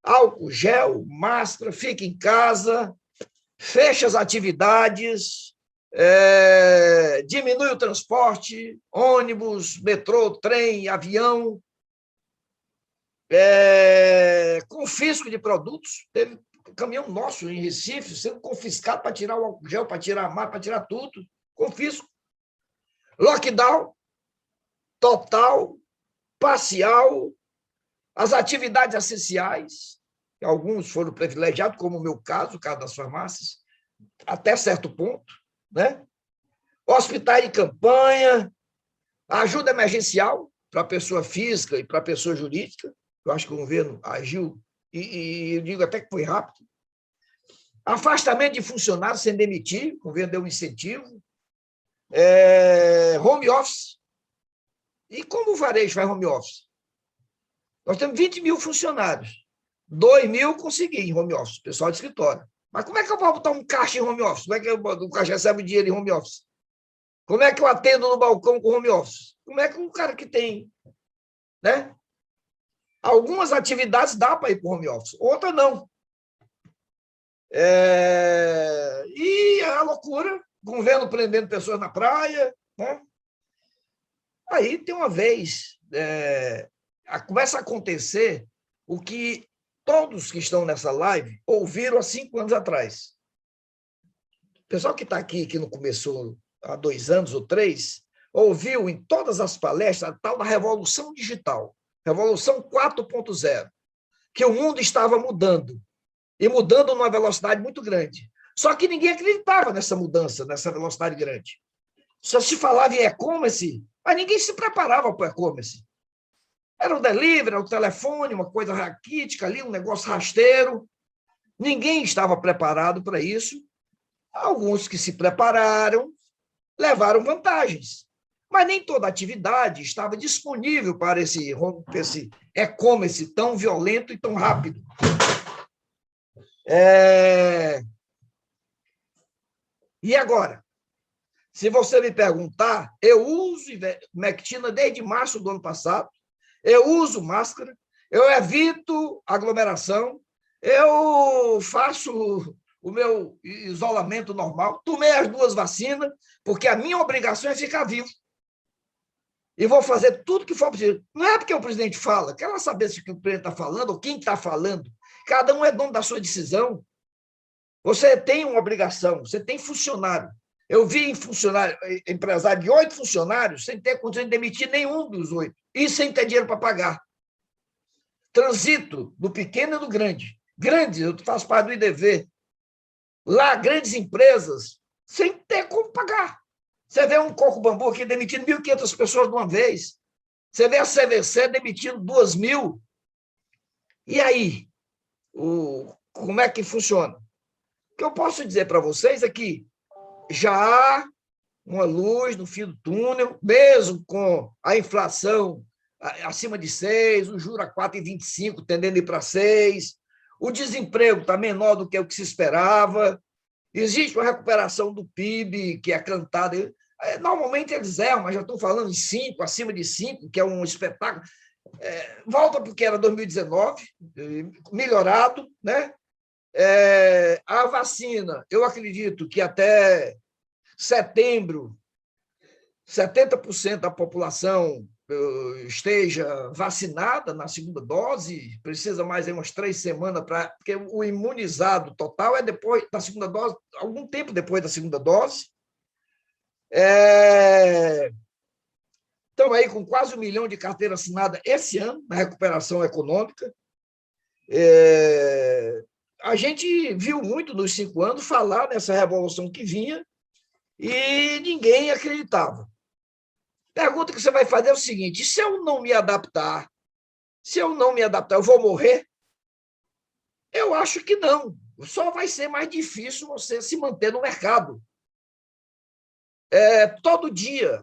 Speaker 2: álcool gel, máscara, fica em casa, fecha as atividades, diminui o transporte, ônibus, metrô, trem, avião, confisco de produtos. Teve um caminhão nosso em Recife sendo confiscado para tirar o álcool gel, para tirar a máscara, para tirar tudo. Confisco. Lockdown total, parcial, as atividades essenciais, alguns foram privilegiados, como o meu caso, o caso das farmácias, até certo ponto, né? Hospitais de campanha, ajuda emergencial para a pessoa física e para a pessoa jurídica. Eu acho que o governo agiu, e eu digo até que foi rápido. Afastamento de funcionários sem demitir, o governo deu um incentivo. Home office. E como o varejo faz home office? Nós temos 20 mil funcionários. 2 mil consegui em home office, pessoal de escritório. Mas como é que eu vou botar um caixa em home office? Como é que o caixa recebe dinheiro em home office? Como é que eu atendo no balcão com home office? Como é que um cara que tem, né? Algumas atividades dá para ir para o home office, outra não. E a loucura, o governo prendendo pessoas na praia, né? Aí tem uma vez, começa a acontecer o que todos que estão nessa live ouviram há 5 anos atrás. O pessoal que está aqui, que não começou há 2 anos ou 3, ouviu em todas as palestras a tal da revolução digital, revolução 4.0, que o mundo estava mudando, e mudando numa velocidade muito grande. Só que ninguém acreditava nessa mudança, nessa velocidade grande. Só se falava em e-commerce, mas ninguém se preparava para o e-commerce. Era o delivery, era o telefone, uma coisa raquítica ali, um negócio rasteiro. Ninguém estava preparado para isso. Alguns que se prepararam levaram vantagens. Mas nem toda atividade estava disponível para esse e-commerce tão violento e tão rápido. E agora? Se você me perguntar, eu uso ivermectina desde março do ano passado, eu uso máscara, eu evito aglomeração, eu faço o meu isolamento normal, tomei as 2 vacinas, porque a minha obrigação é ficar vivo. E vou fazer tudo que for possível. Não é porque o presidente fala, quero saber se o que o presidente está falando ou quem está falando. Cada um é dono da sua decisão. Você tem uma obrigação, você tem funcionário. Eu vi empresário de 8 funcionários sem ter condição de demitir nenhum dos 8, e sem ter dinheiro para pagar. Transito do pequeno e do grande. Grande, eu faço parte do IDV. Lá, grandes empresas, sem ter como pagar. Você vê um Coco Bambu aqui demitindo 1.500 pessoas de uma vez. Você vê a CVC demitindo 2.000. E aí? Como é que funciona? O que eu posso dizer para vocês é que já há uma luz no fim do túnel, mesmo com a inflação acima de 6, o juro a 4,25, tendendo a ir para 6, o desemprego está menor do que o que se esperava, existe uma recuperação do PIB que é cantada. Normalmente eles erram, mas já estão falando em 5, acima de 5, que é um espetáculo. Volta porque era 2019, melhorado, né? A vacina, eu acredito que até setembro, 70% da população esteja vacinada na segunda dose, precisa mais umas 3 semanas, porque o imunizado total é depois da segunda dose, algum tempo depois da segunda dose. Estamos aí com quase 1 milhão de carteira assinada esse ano, na recuperação econômica. A gente viu muito nos 5 anos falar nessa revolução que vinha e ninguém acreditava. Pergunta que você vai fazer é o seguinte: se eu não me adaptar, eu vou morrer? Eu acho que não. Só vai ser mais difícil você se manter no mercado. Todo dia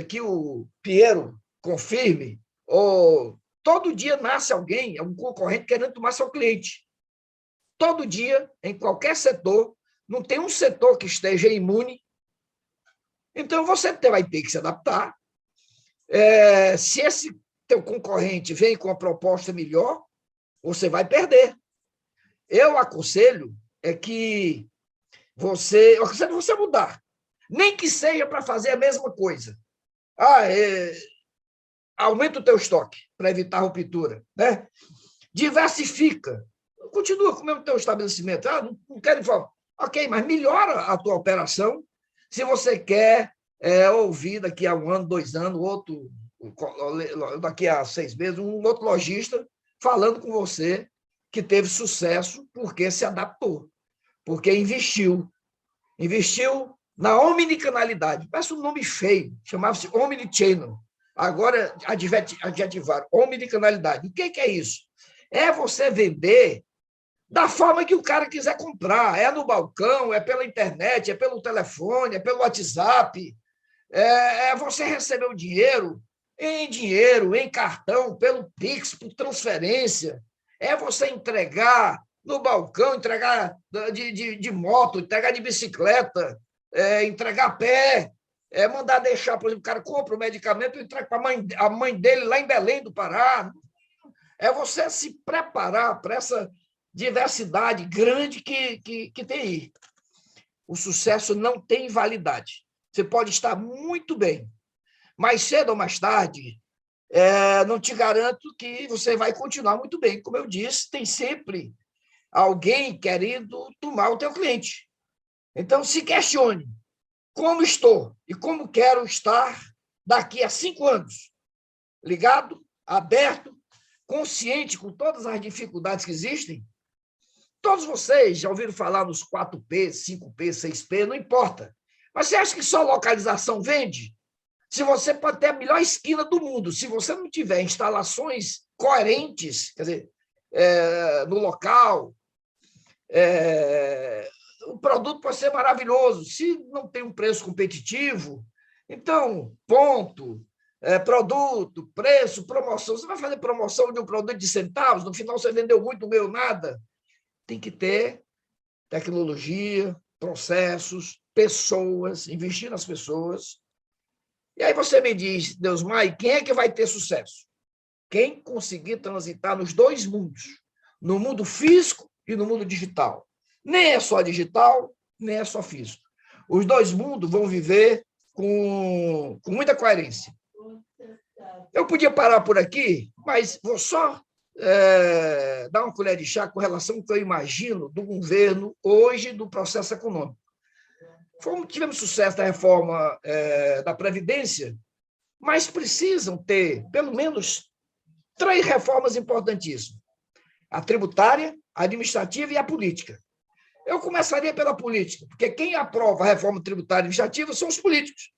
Speaker 2: que o Piero confirme, ou todo dia nasce alguém, um concorrente querendo tomar seu cliente. Todo dia, em qualquer setor, não tem um setor que esteja imune. Então, você vai ter que se adaptar. Se esse teu concorrente vem com uma proposta melhor, você vai perder. Eu aconselho que você mudar. Nem que seja para fazer a mesma coisa. Aumenta o teu estoque para evitar ruptura, né? Diversifica. Continua com o mesmo teu estabelecimento. Não quero informar. Ok, mas melhora a tua operação. Se você quer ouvir daqui a 1 ano, 2 anos, daqui a 6 meses, um outro lojista falando com você que teve sucesso porque se adaptou, porque investiu na omnicanalidade. Parece um nome feio, chamava-se omnichannel. Agora adjetivaram omnicanalidade. O que é isso? É você vender da forma que o cara quiser comprar. É no balcão, é pela internet, é pelo telefone, é pelo WhatsApp. É você receber o dinheiro, em cartão, pelo Pix, por transferência. É você entregar no balcão, entregar de moto, entregar de bicicleta, entregar a pé, mandar deixar, por exemplo, o cara compra o medicamento e entrega para a mãe dele lá em Belém do Pará. É você se preparar para essa diversidade grande que tem aí. O sucesso não tem validade. Você pode estar muito bem, mais cedo ou mais tarde, não te garanto que você vai continuar muito bem. Como eu disse, tem sempre alguém querendo tomar o teu cliente. Então, se questione como estou e como quero estar daqui a 5 anos. Ligado, aberto, consciente com todas as dificuldades que existem. Todos vocês já ouviram falar nos 4P, 5P, 6P, não importa. Mas você acha que só localização vende? Se você pode ter a melhor esquina do mundo, se você não tiver instalações coerentes, quer dizer, no local, o produto pode ser maravilhoso. Se não tem um preço competitivo, então, ponto, produto, preço, promoção. Você vai fazer promoção de um produto de centavos, no final você vendeu muito, não ganhou nada. Tem que ter tecnologia, processos, pessoas, investir nas pessoas. E aí você me diz, Deusmar, quem é que vai ter sucesso? Quem conseguir transitar nos 2 mundos, no mundo físico e no mundo digital. Nem é só digital, nem é só físico. Os 2 mundos vão viver com muita coerência. Eu podia parar por aqui, mas vou só dar uma colher de chá com relação ao que eu imagino do governo hoje, do processo econômico. Tivemos sucesso na reforma da Previdência, mas precisam ter, pelo menos, 3 reformas importantíssimas: a tributária, a administrativa e a política. Eu começaria pela política, porque quem aprova a reforma tributária e administrativa são os políticos.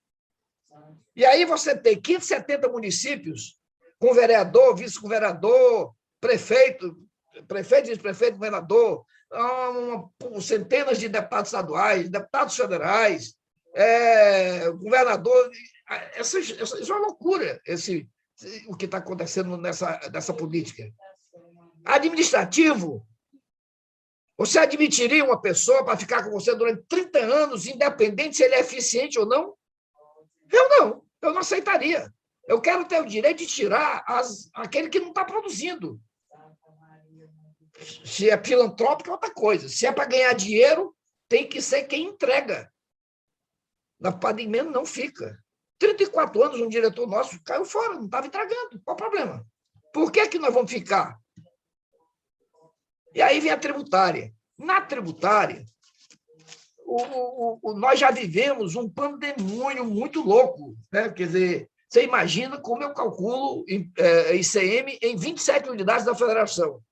Speaker 2: E aí você tem 570 municípios com vereador, vice-governador, prefeito, vice-prefeito, governador, centenas de deputados estaduais, deputados federais, governador. Isso é uma loucura, o que está acontecendo nessa política. Administrativo, você admitiria uma pessoa para ficar com você durante 30 anos, independente se ele é eficiente ou não? Eu não aceitaria. Eu quero ter o direito de tirar aquele que não está produzindo. Se é filantrópico, é outra coisa. Se é para ganhar dinheiro, tem que ser quem entrega. Na Padimento não fica. 34 anos, um diretor nosso caiu fora, não estava entregando. Qual o problema? Por que nós vamos ficar? E aí vem a tributária. Na tributária, nós já vivemos um pandemônio muito louco, né? Quer dizer, você imagina como eu calculo ICM em 27 unidades da federação.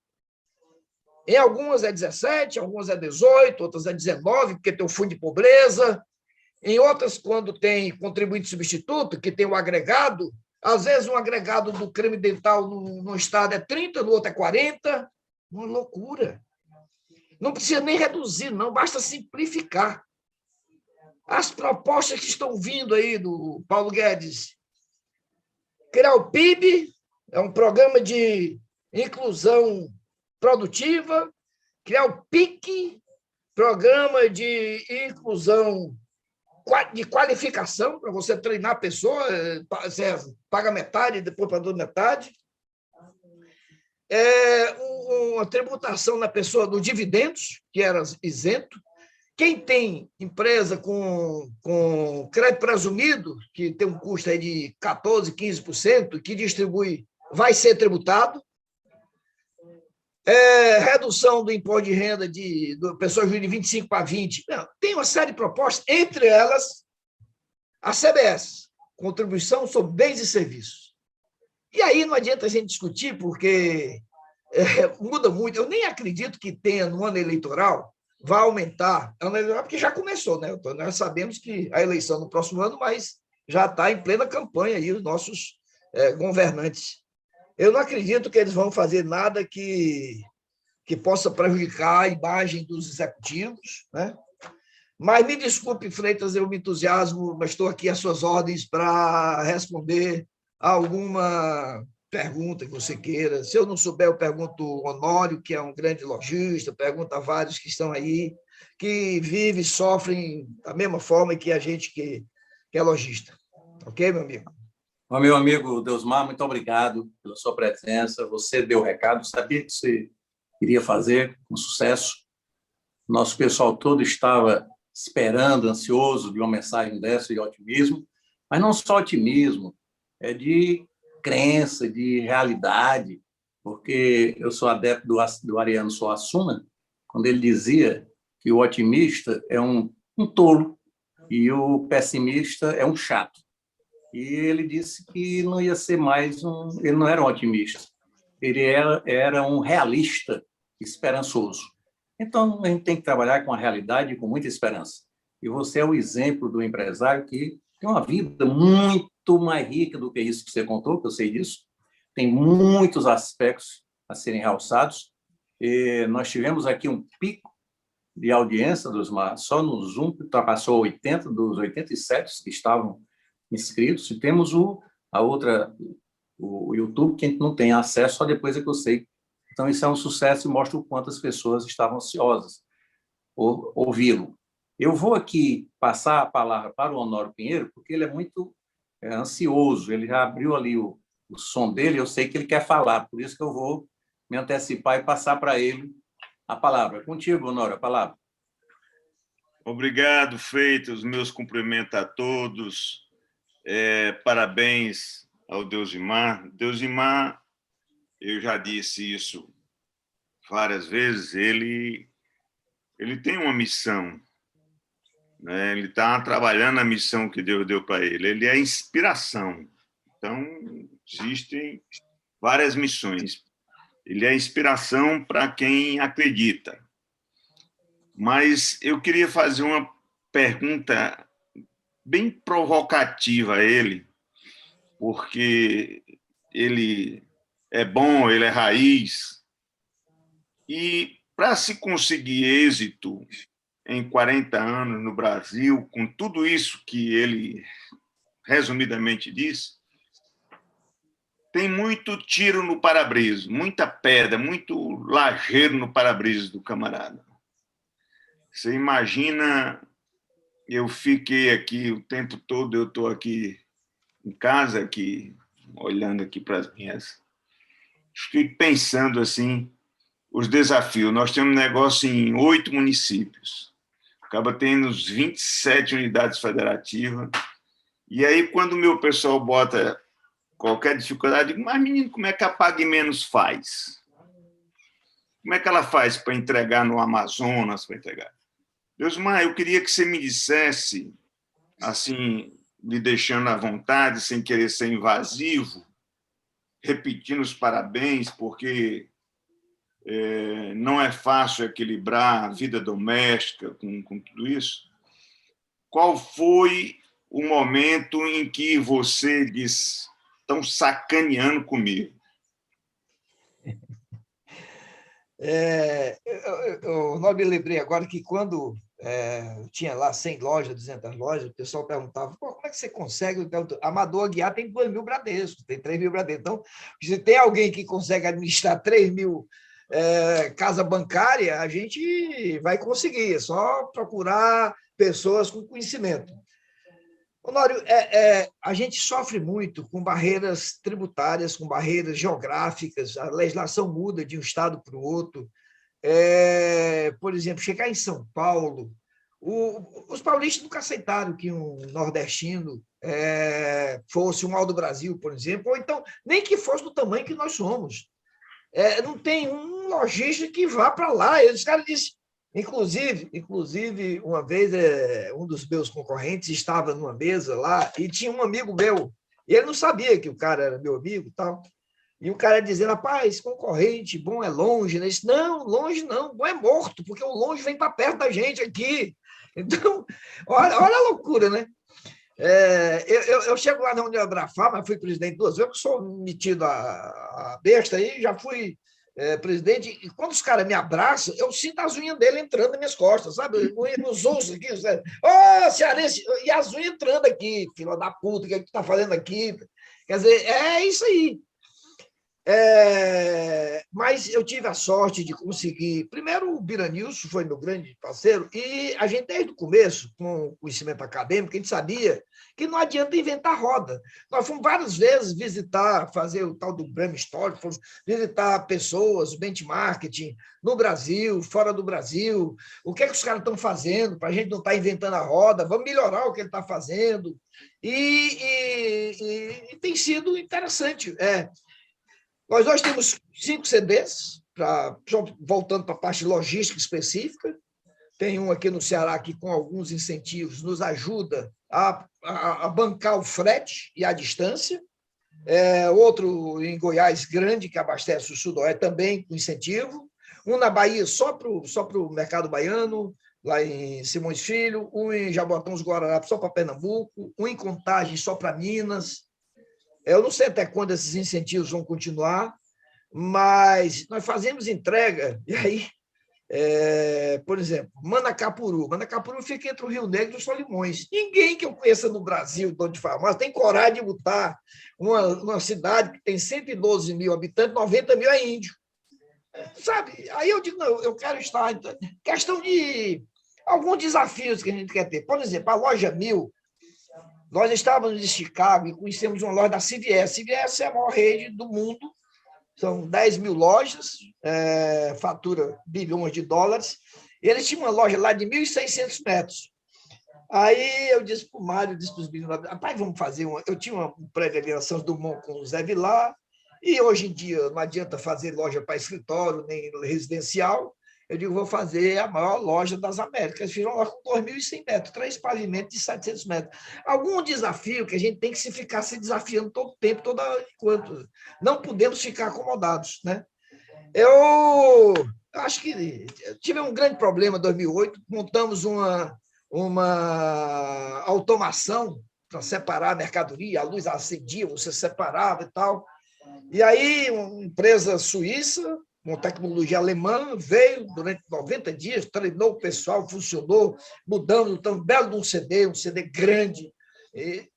Speaker 2: Em algumas é 17, algumas é 18, outras é 19, porque tem o fundo de pobreza. Em outras, quando tem contribuinte substituto, que tem o agregado, às vezes um agregado do creme dental no estado é 30, no outro é 40. Uma loucura. Não precisa nem reduzir, não, basta simplificar. As propostas que estão vindo aí do Paulo Guedes, criar o PIB, é um programa de inclusão produtiva, criar o PIC, programa de inclusão de qualificação, para você treinar a pessoa, você paga metade, depois paga metade. Uma tributação na pessoa dos dividendos, que era isento. Quem tem empresa com crédito presumido, que tem um custo aí de 14%, 15%, que distribui, vai ser tributado. Redução do imposto de renda de pessoas de 25 para 20. Não, tem uma série de propostas, entre elas a CBS, Contribuição sobre Bens e Serviços. E aí não adianta a gente discutir, porque muda muito. Eu nem acredito que tenha no ano eleitoral, vai aumentar, porque já começou, né? Nós sabemos que a eleição no próximo ano, mas já está em plena campanha aí os nossos governantes. Eu não acredito que eles vão fazer nada que possa prejudicar a imagem dos executivos, né? Mas me desculpe, Freitas, eu me entusiasmo, mas estou aqui às suas ordens para responder a alguma pergunta que você queira. Se eu não souber, eu pergunto ao Honório, que é um grande lojista, pergunto a vários que estão aí, que vivem e sofrem da mesma forma que a gente que é lojista. Ok, meu amigo?
Speaker 1: Meu amigo Deusmar, muito obrigado pela sua presença. Você deu o recado, sabia que você iria fazer com sucesso. Nosso pessoal todo estava esperando, ansioso de uma mensagem dessa de otimismo, mas não só otimismo, é de crença, de realidade, porque eu sou adepto do Ariano Suassuna, quando ele dizia que o otimista é um tolo e o pessimista é um chato. E ele disse que não ia ser mais ele não era um otimista, ele era um realista esperançoso. Então, a gente tem que trabalhar com a realidade e com muita esperança. E você é o exemplo do empresário que tem uma vida muito mais rica do que isso que você contou, que eu sei disso. Tem muitos aspectos a serem realçados. E nós tivemos aqui um pico de audiência, só no Zoom, que ultrapassou 80 dos 87 que estavam inscritos, e temos o YouTube, que a gente não tem acesso, só depois é que eu sei. Então, isso é um sucesso e mostra o quanto as pessoas estavam ansiosas por ouvi-lo. Eu vou aqui passar a palavra para o Honório Pinheiro, porque ele é muito ansioso, ele já abriu ali o som dele, eu sei que ele quer falar, por isso que eu vou me antecipar e passar para ele a palavra. Contigo, Honório, a palavra.
Speaker 3: Obrigado, Freitas, meus cumprimentos a todos. Parabéns ao Deusmar. Deusmar, eu já disse isso várias vezes, ele tem uma missão, né? Ele está trabalhando a missão que Deus deu para ele. Ele é inspiração. Então, existem várias missões. Ele é inspiração para quem acredita. Mas eu queria fazer uma pergunta bem provocativa a ele, porque ele é bom, ele é raiz. E para se conseguir êxito em 40 anos no Brasil, com tudo isso que ele resumidamente disse, tem muito tiro no para-brisa, muita pedra, muito lajeiro no para-brisa do camarada. Você imagina, eu fiquei aqui o tempo todo, eu estou aqui em casa, aqui, olhando aqui para as minhas... Fiquei pensando assim, os desafios. Nós temos negócio em 8 municípios. Acaba tendo 27 unidades federativas. E aí, quando o meu pessoal bota qualquer dificuldade, eu digo, mas, menino, como é que a Pague Menos faz? Como é que ela faz para entregar no Amazonas, para entregar? Deusmar, eu queria que você me dissesse, assim, me deixando à vontade, sem querer ser invasivo, repetindo os parabéns, porque não é fácil equilibrar a vida doméstica com tudo isso. Qual foi o momento em que você disse, estão sacaneando comigo?
Speaker 2: Eu me lembrei agora que quando tinha lá 100 lojas, 200 lojas, o pessoal perguntava, pô, como é que você consegue? Amador Aguiar tem 2.000 Bradescos, tem 3.000 Bradescos. Então, se tem alguém que consegue administrar 3.000 casa bancária, a gente vai conseguir, é só procurar pessoas com conhecimento. Honório, a gente sofre muito com barreiras tributárias, com barreiras geográficas, a legislação muda de um estado para o outro. Por exemplo, chegar em São Paulo, os paulistas nunca aceitaram que um nordestino fosse um Aldo Brasil, por exemplo, ou então, nem que fosse do tamanho que nós somos. Não tem um lojista que vá para lá. Os caras dizem, inclusive, uma vez, um dos meus concorrentes estava numa mesa lá e tinha um amigo meu, e ele não sabia que o cara era meu amigo e tal. E o cara dizendo, rapaz, concorrente, bom é longe, né? Ele disse, não, longe não, bom é morto, porque o longe vem para perto da gente aqui. Então, olha a loucura, né? Eu chego lá na União Abrafar, mas fui presidente 2 vezes, eu sou metido a besta aí, já fui presidente, e quando os caras me abraçam, eu sinto as unhas dele entrando nas minhas costas, sabe? Nos ossos aqui, ô, cearense, e as unhas entrando aqui, filho da puta, o que é que tu tá fazendo aqui? Quer dizer, é isso aí. Mas eu tive a sorte de conseguir. Primeiro, o Biranilson foi meu grande parceiro, e a gente, desde o começo, com o conhecimento acadêmico, a gente sabia que não adianta inventar roda. Nós fomos várias vezes visitar, fazer o tal do brainstorm, fomos visitar pessoas, benchmarking no Brasil, fora do Brasil, o que é que os caras estão fazendo para a gente não estar inventando a roda, vamos melhorar o que ele está fazendo. E tem sido interessante. Nós temos 5 CDs, voltando para a parte logística específica. Tem um aqui no Ceará que, com alguns incentivos, nos ajuda a bancar o frete e a distância. Outro em Goiás, grande, que abastece o Sudoeste, também com incentivo. Um na Bahia, só para o mercado baiano, lá em Simões Filho. Um em Jabotão dos Guararapes, só para Pernambuco. Um em Contagem, só para Minas. Eu não sei até quando esses incentivos vão continuar, mas nós fazemos entrega, e aí, por exemplo, Manacapuru. Manacapuru fica entre o Rio Negro e os Solimões. Ninguém que eu conheça no Brasil, dono de farmácia, tem coragem de botar uma cidade que tem 112 mil habitantes, 90 mil é índio. Sabe? Aí eu digo, não, eu quero estar... Questão de alguns desafios que a gente quer ter. Por exemplo, a loja 1000, nós estávamos em Chicago e conhecemos uma loja da CVS. CVS é a maior rede do mundo, são 10 mil lojas, fatura bilhões de dólares. Eles tinham uma loja lá de 1.600 metros. Aí eu disse para o Mário, disse para os meninos, rapaz, vamos fazer uma... Eu tinha uma pré-aviação do Mon com o Zé Vilar, e hoje em dia não adianta fazer loja para escritório, nem residencial. Eu digo, vou fazer a maior loja das Américas. Fiz uma loja com 2.100 metros, 3 pavimentos de 700 metros. Algum desafio que a gente tem que ficar se desafiando todo o tempo, enquanto não podemos ficar acomodados, né? Eu acho que tive um grande problema em 2008, montamos uma automação para separar a mercadoria, a luz acendia, você separava e tal. E aí, uma empresa suíça, uma tecnologia alemã, veio durante 90 dias, treinou o pessoal, funcionou, mudando, tão belo de um CD grande. E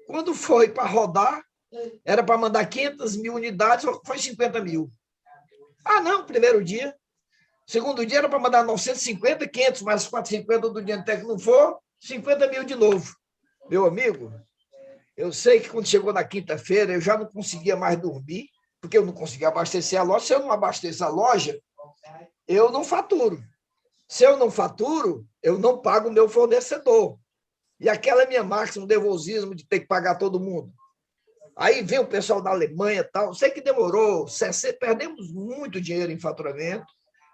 Speaker 2: quando foi para rodar, era para mandar 500 mil unidades, foi 50 mil. Ah, não, primeiro dia. Segundo dia era para mandar 950, 500 mais 450 do dia até que não for, 50 mil de novo. Meu amigo, eu sei que quando chegou na quinta-feira, eu já não conseguia mais dormir, porque eu não conseguia abastecer a loja. Se eu não abasteço a loja, eu não faturo. Se eu não faturo, eu não pago o meu fornecedor. E aquela minha máxima, um nervosismo de ter que pagar todo mundo. Aí vem o pessoal da Alemanha e tal. Sei que demorou, perdemos muito dinheiro em faturamento.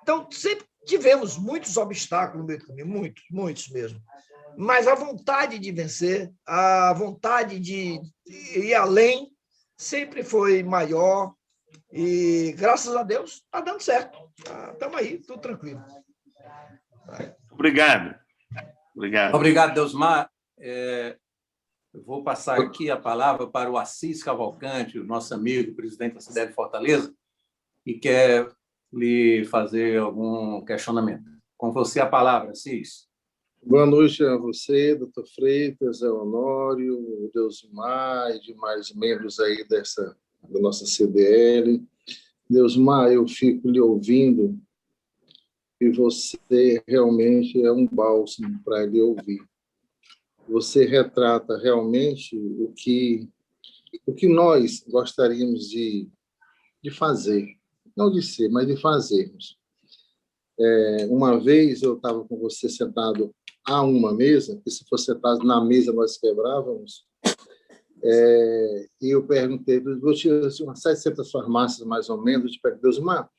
Speaker 2: Então, sempre tivemos muitos obstáculos no meio do caminho, muitos, muitos mesmo. Mas a vontade de vencer, a vontade de ir além, sempre foi maior. E, graças a Deus, está dando certo. Estamos aí, tudo tranquilo.
Speaker 3: Obrigado. Obrigado.
Speaker 1: Obrigado, Deusmar. Eu vou passar aqui a palavra para o Assis Cavalcante, o nosso amigo, presidente da cidade de Fortaleza, e quer lhe fazer algum questionamento. Com você a palavra, Assis.
Speaker 4: Boa noite a você, doutor Freitas, Zé Honório, Deusmar e demais membros aí da nossa CDL. Deusmar, eu fico lhe ouvindo e você realmente é um bálsamo para lhe ouvir. Você retrata realmente o que nós gostaríamos de fazer, não de ser, mas de fazermos. Uma vez eu estava com você sentado a uma mesa, que se fosse sentado na mesa nós quebrávamos, e eu perguntei, eu tinha umas 700 farmácias mais ou menos, eu te perguntei, Deusmar,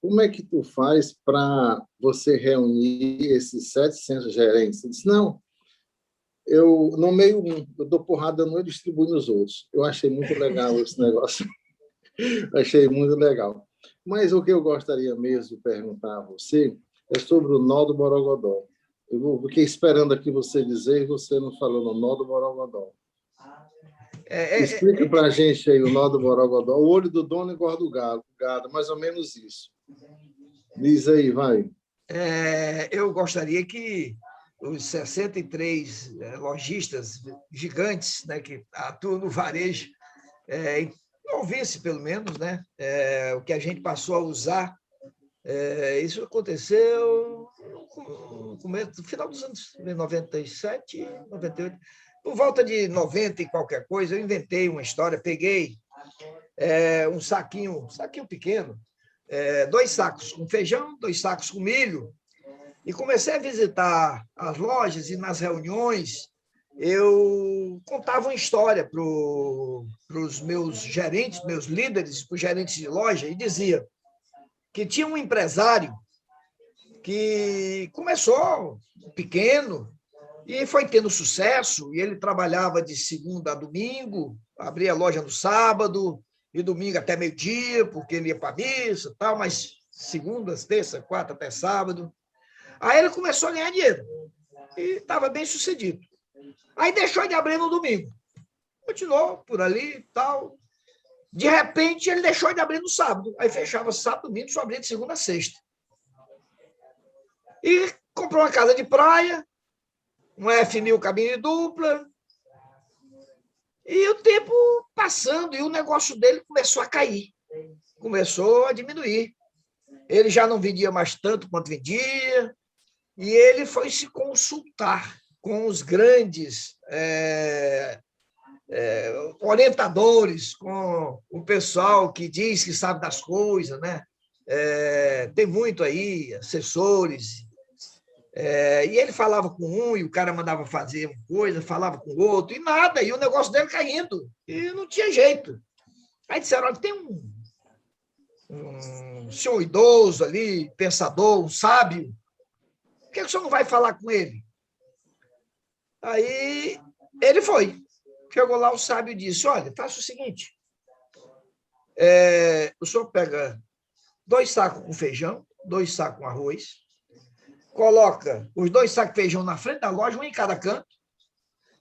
Speaker 4: como é que tu faz para você reunir esses 700 gerentes? Eu disse, não, eu nomeio um, eu dou porrada no e distribuo nos outros. Eu achei muito legal esse negócio. Achei muito legal. Mas o que eu gostaria mesmo de perguntar a você é sobre o nó do Borogodó. Fiquei esperando aqui você dizer e você não falou no nó do Borogodó. Explica para a gente aí o nó do Borogodó. O olho do dono engorda o gado, mais ou menos isso. Diz aí, vai.
Speaker 2: Eu gostaria que os 63 lojistas gigantes, né, que atuam no varejo, ouvisse, pelo menos, né, o que a gente passou a usar. Isso aconteceu no final dos anos 97, 98. Por volta de 90 e qualquer coisa, eu inventei uma história, peguei um saquinho pequeno, 2 sacos com feijão, 2 sacos com milho, e comecei a visitar as lojas e nas reuniões eu contava uma história para os meus gerentes, meus líderes, para os gerentes de loja, e dizia que tinha um empresário que começou pequeno e foi tendo sucesso, e ele trabalhava de segunda a domingo, abria a loja no sábado e domingo até meio-dia, porque ele ia para a missa e tal, mas segundas, terça, quarta até sábado. Aí ele começou a ganhar dinheiro e estava bem sucedido. Aí deixou de abrir no domingo. Continuou por ali e tal. De repente, ele deixou de abrir no sábado. Aí fechava sábado, domingo, só abria de segunda a sexta. E comprou uma casa de praia, um F1000 cabine dupla. E o tempo passando, e o negócio dele começou a cair. Começou a diminuir. Ele já não vendia mais tanto quanto vendia. E ele foi se consultar com os grandes orientadores, com o pessoal que diz que sabe das coisas, né? Tem muito aí, assessores. E ele falava com um, e o cara mandava fazer uma coisa, falava com o outro, e nada, e o negócio dele caindo, e não tinha jeito. Aí disseram, olha, tem um senhor idoso ali, pensador, um sábio, por que o senhor não vai falar com ele? Aí ele foi. Chegou lá, o sábio disse, olha, faça o seguinte, o senhor pega 2 sacos com feijão, 2 sacos com arroz, coloca os 2 sacos de feijão na frente da loja, um em cada canto,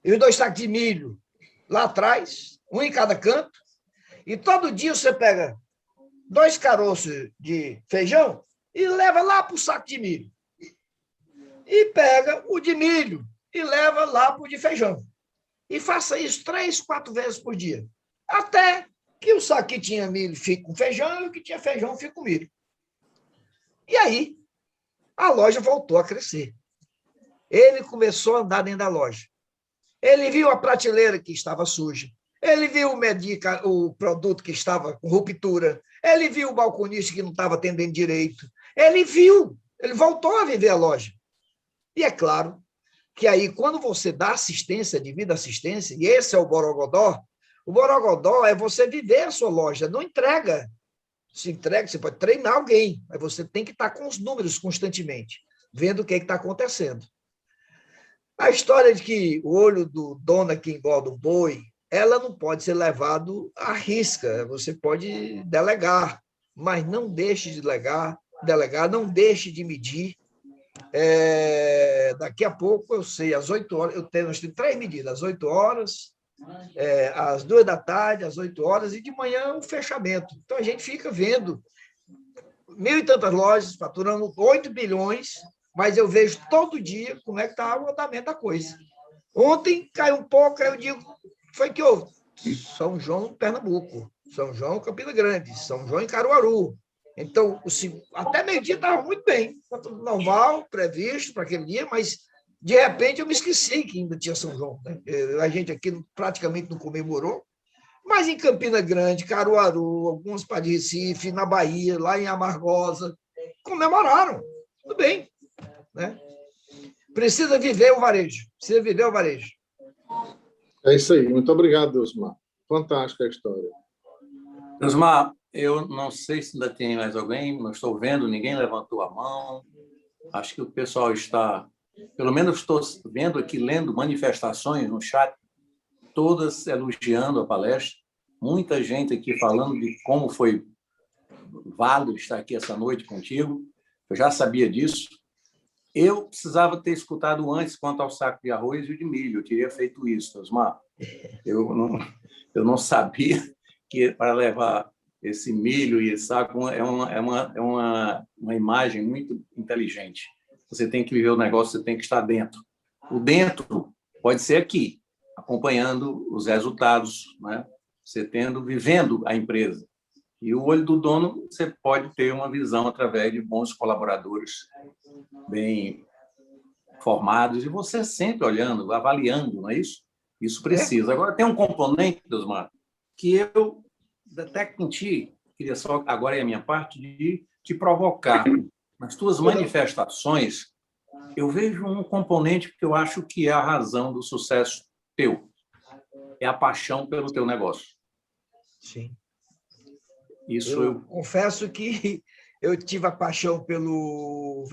Speaker 2: e os 2 sacos de milho lá atrás, um em cada canto, e todo dia você pega 2 caroços de feijão e leva lá para o saco de milho. E pega o de milho e leva lá para o de feijão. E faça isso 3, 4 vezes por dia. Até que o saco que tinha milho fique com feijão e o que tinha feijão fique com milho. E aí, a loja voltou a crescer. Ele começou a andar dentro da loja. Ele viu a prateleira que estava suja. Ele viu o produto que estava com ruptura. Ele viu o balconista que não estava atendendo direito. Ele voltou a viver a loja. E, é claro, que aí, quando você dá assistência, devida assistência, e esse é o Borogodó é você viver a sua loja, não entrega. Se entrega, você pode treinar alguém, mas você tem que estar com os números constantemente, vendo o que está acontecendo. A história de que o olho do dono é que engorda o boi, ela não pode ser levado à risca. Você pode delegar, mas não deixe de delegar, não deixe de medir. Daqui a pouco, eu sei, às 8 horas, nós temos 3 medidas, às 8 horas, às 2 da tarde, às 8 horas, e de manhã o fechamento. Então, a gente fica vendo 1.000 e tantas lojas, faturando 8 bilhões, mas eu vejo todo dia como é que está o andamento da coisa. Ontem caiu um pouco, aí eu digo, foi que houve? São João, Pernambuco, São João, Campina Grande, São João, em Caruaru. Então, até meio-dia estava muito bem, tudo normal, previsto para aquele dia, mas, de repente, eu me esqueci que ainda tinha São João. Né? A gente aqui praticamente não comemorou, mas em Campina Grande, Caruaru, alguns para Recife, na Bahia, lá em Amargosa, comemoraram. Tudo bem. Né? Precisa viver o varejo.
Speaker 4: É isso aí. Muito obrigado, Deusmar. Fantástica a história.
Speaker 1: Deusmar, eu não sei se ainda tem mais alguém, não estou vendo, ninguém levantou a mão. Acho que o pessoal está, pelo menos estou vendo aqui, lendo manifestações no chat, todas elogiando a palestra. Muita gente aqui falando de como foi válido estar aqui essa noite contigo. Eu já sabia disso. Eu precisava ter escutado antes quanto ao saco de arroz e de milho. Eu teria feito isso, Osmar. Eu não sabia que para levar esse milho e esse saco é uma imagem muito inteligente. Você tem que viver o negócio, você tem que estar dentro. O dentro pode ser aqui, acompanhando os resultados, né? Você vivendo a empresa. E o olho do dono, você pode ter uma visão através de bons colaboradores, bem formados, e você sempre olhando, avaliando, não é isso? Isso precisa. Agora, tem um componente, Deusmar, que eu detecto em ti, queria só, agora é a minha parte, de te provocar. Nas tuas manifestações, eu vejo um componente que eu acho que é a razão do sucesso teu. É a paixão pelo teu negócio.
Speaker 2: Sim.
Speaker 1: Isso
Speaker 2: eu confesso que eu tive a paixão pelo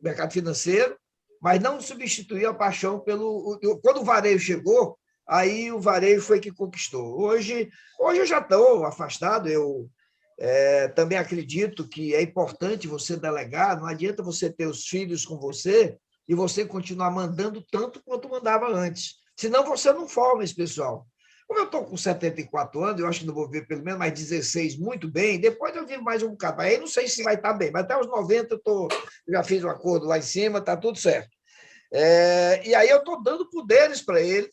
Speaker 2: mercado financeiro, mas não substituí a paixão quando o varejo chegou, aí o varejo foi que conquistou. Hoje eu já estou afastado, eu também acredito que é importante você delegar, não adianta você ter os filhos com você e você continuar mandando tanto quanto mandava antes, senão você não forma esse pessoal. Como eu estou com 74 anos, eu acho que não vou ver pelo menos mais 16 muito bem, depois eu vivo mais um bocado. Aí não sei se vai estar bem, mas até os 90 eu já fiz um acordo lá em cima, está tudo certo. E aí eu estou dando poderes para eles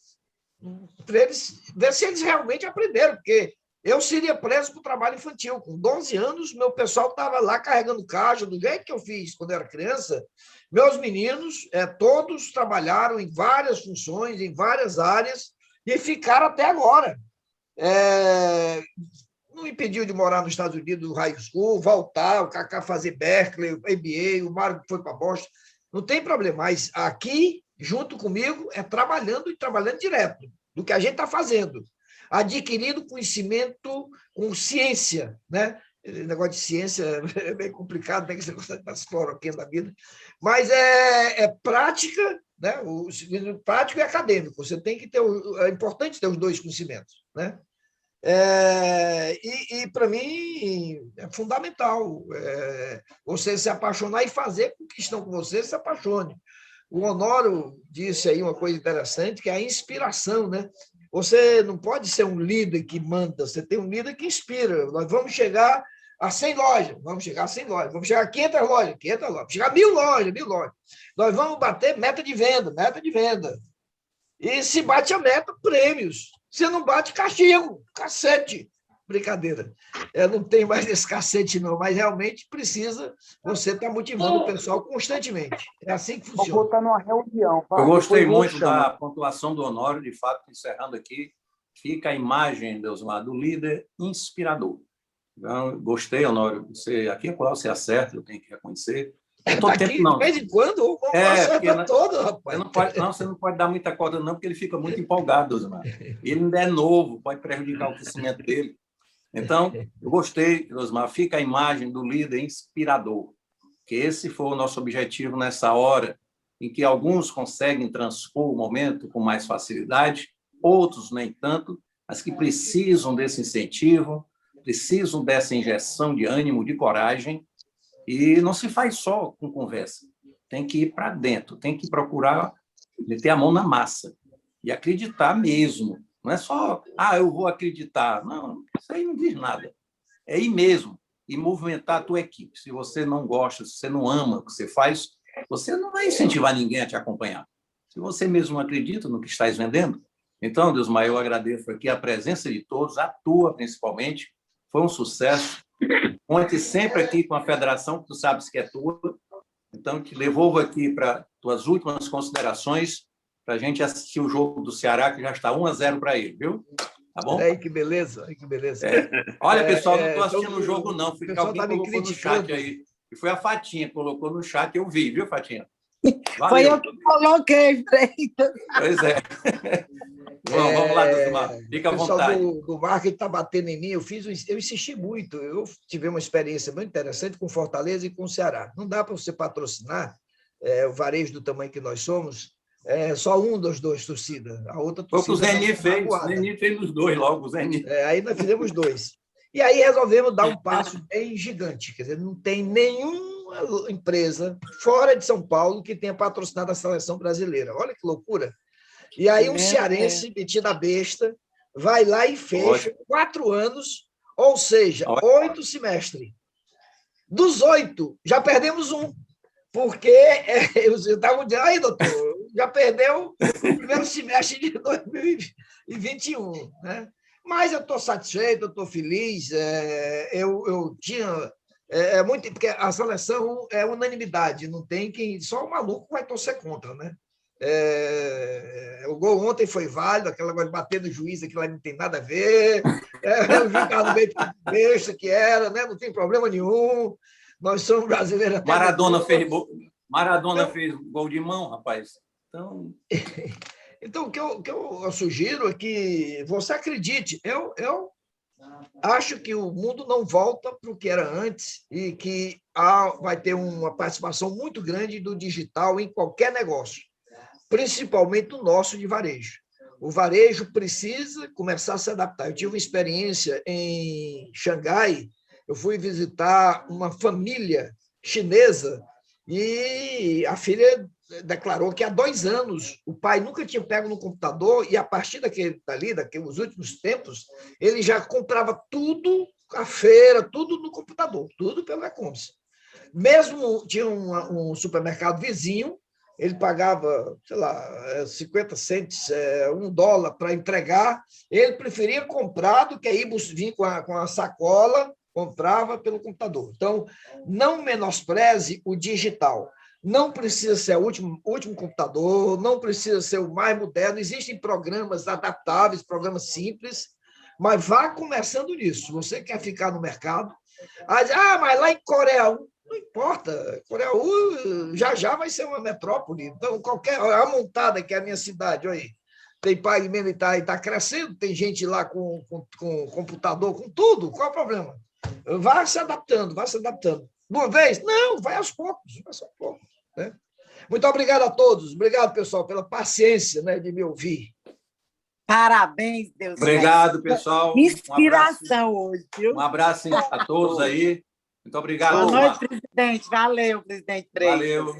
Speaker 2: ver se eles realmente aprenderam, porque eu seria preso por trabalho infantil. Com 12 anos, meu pessoal estava lá carregando caixa, do jeito que eu fiz quando eu era criança. Meus meninos, todos trabalharam em várias funções, em várias áreas, e ficaram até agora. Não impediu de morar nos Estados Unidos, no high school, voltar, o Kaká fazer Berkeley, o MBA, o Mário foi para Boston. Não tem problema, mas aqui, junto comigo, trabalhando e trabalhando direto do que a gente está fazendo, adquirindo conhecimento com ciência, né? Esse negócio de ciência é bem complicado, né? Esse negócio das cloroquinas da vida, mas é prática, né? O prático e acadêmico. Você tem que ter, é importante ter os dois conhecimentos, né? E para mim é fundamental você se apaixonar e fazer com que estão com você se apaixone. O Honório disse aí uma coisa interessante, que é a inspiração, né? Você não pode ser um líder que manda, você tem um líder que inspira. Nós vamos chegar a 100 lojas, vamos chegar a 100 lojas, vamos chegar a 500 lojas, vamos chegar a 1.000 lojas. Nós vamos bater meta de venda. E se bate a meta, prêmios. Se não bate, castigo, cacete. Brincadeira. Não tem mais esse cacete, não, mas realmente precisa você estar motivando o pessoal constantemente. É assim que funciona.
Speaker 5: Vou botar numa reunião.
Speaker 1: Eu gostei muito da pontuação do Honório, de fato, encerrando aqui, fica a imagem, Deusmar, do líder inspirador. Então, gostei, Honório. Você, aqui é qual você acerta, eu tenho que reconhecer. Não tô
Speaker 2: Tá
Speaker 1: tempo,
Speaker 2: aqui
Speaker 1: não.
Speaker 2: de vez em quando, o
Speaker 1: Porque
Speaker 2: acerta todo, rapaz.
Speaker 1: você não pode dar muita corda, não, porque ele fica muito empolgado, Osmar. Ele ainda é novo, pode prejudicar o crescimento dele. Então, eu gostei, Osmar, fica a imagem do líder inspirador, que esse foi o nosso objetivo nessa hora, em que alguns conseguem transpor o momento com mais facilidade, outros nem tanto, mas que precisam desse incentivo, precisam dessa injeção de ânimo, de coragem, e não se faz só com conversa. Tem que ir para dentro, tem que procurar meter a mão na massa e acreditar mesmo. Não é só, eu vou acreditar. Não, isso aí não diz nada. É ir mesmo e movimentar a tua equipe. Se você não gosta, se você não ama o que você faz, você não vai incentivar ninguém a te acompanhar. Se você mesmo não acredita no que estás vendendo. Então, Deusmar, eu agradeço aqui a presença de todos, a tua principalmente. Foi um sucesso. Conte sempre aqui com a federação, que tu sabes que é tua. Então, te devolvo aqui para tuas últimas considerações, para a gente assistir o jogo do Ceará, que já está 1-0 para ele, viu? Tá bom?
Speaker 2: Aí, que beleza, que beleza.
Speaker 1: Olha, pessoal, não estou assistindo o jogo, não.
Speaker 2: O pessoal
Speaker 1: Alguém
Speaker 2: tá me
Speaker 1: colocou no chat aí. E foi a Fatinha que colocou no chat, eu vi, viu, Fatinha? Valeu.
Speaker 5: Foi eu que coloquei, Freitas.
Speaker 1: Pois é. Vamos lá, Deusmar. Fica à vontade.
Speaker 2: O pessoal do marketing está batendo em mim. Eu insisti muito. Eu tive uma experiência muito interessante com Fortaleza e com o Ceará. Não dá para você patrocinar o varejo do tamanho que nós somos, só um dos dois torcida. A outra torcida.
Speaker 1: Foi o que o Zeni fez. O Zeni fez os dois logo, o Zeni.
Speaker 2: Aí nós fizemos dois. E aí resolvemos dar um passo bem gigante. Quer dizer, não tem nenhuma empresa fora de São Paulo que tenha patrocinado a seleção brasileira. Olha que loucura. E aí um cearense, metido a besta, vai lá e fecha 4 anos, ou seja, 8 semestres. Dos 8, já perdemos um, porque eu estava dizendo, aí, doutor, já perdeu o primeiro semestre de 2021. Né? Mas eu estou satisfeito, eu estou feliz. Eu tinha... muito, porque a seleção é unanimidade, não tem quem... Só o maluco vai torcer contra, né? O gol ontem foi válido, aquela coisa de bater no juiz, aquilo lá não tem nada a ver. O juiz estava no meio de besta que era, né? Não tem problema nenhum. Nós somos brasileiros.
Speaker 1: Maradona fez gol de mão, rapaz.
Speaker 2: Então, o que eu sugiro é que você acredite. Eu acho que o mundo não volta para o que era antes e que vai ter uma participação muito grande do digital em qualquer negócio, principalmente o nosso de varejo. O varejo precisa começar a se adaptar. Eu tive uma experiência em Xangai, eu fui visitar uma família chinesa e a filha declarou que há 2 anos o pai nunca tinha pego no computador e a partir daqueles últimos tempos, ele já comprava tudo, a feira, tudo no computador, tudo pelo e-commerce. Mesmo tinha um supermercado vizinho, ele pagava, sei lá, 50 cents, $1 para entregar, ele preferia comprar do que vir com a sacola, comprava pelo computador. Então, não menospreze o digital. Não precisa ser o último computador, não precisa ser o mais moderno, existem programas adaptáveis, programas simples, mas vá começando nisso. Você quer ficar no mercado, mas lá em Coreia não importa, Coreia já vai ser uma metrópole, então a Montada, que é a minha cidade, olha aí, tem pai militar e está crescendo, tem gente lá com computador, com tudo, qual é o problema? Vá se adaptando. De uma vez? Não, vai aos poucos, né? Muito obrigado a todos, obrigado, pessoal, pela paciência, né, de me ouvir.
Speaker 5: Parabéns, Deus.
Speaker 1: Obrigado, pessoal.
Speaker 5: Inspiração hoje, viu?
Speaker 1: Um abraço a todos aí. Muito obrigado.
Speaker 5: Boa noite, presidente. Valeu, presidente Freitas.
Speaker 1: Valeu.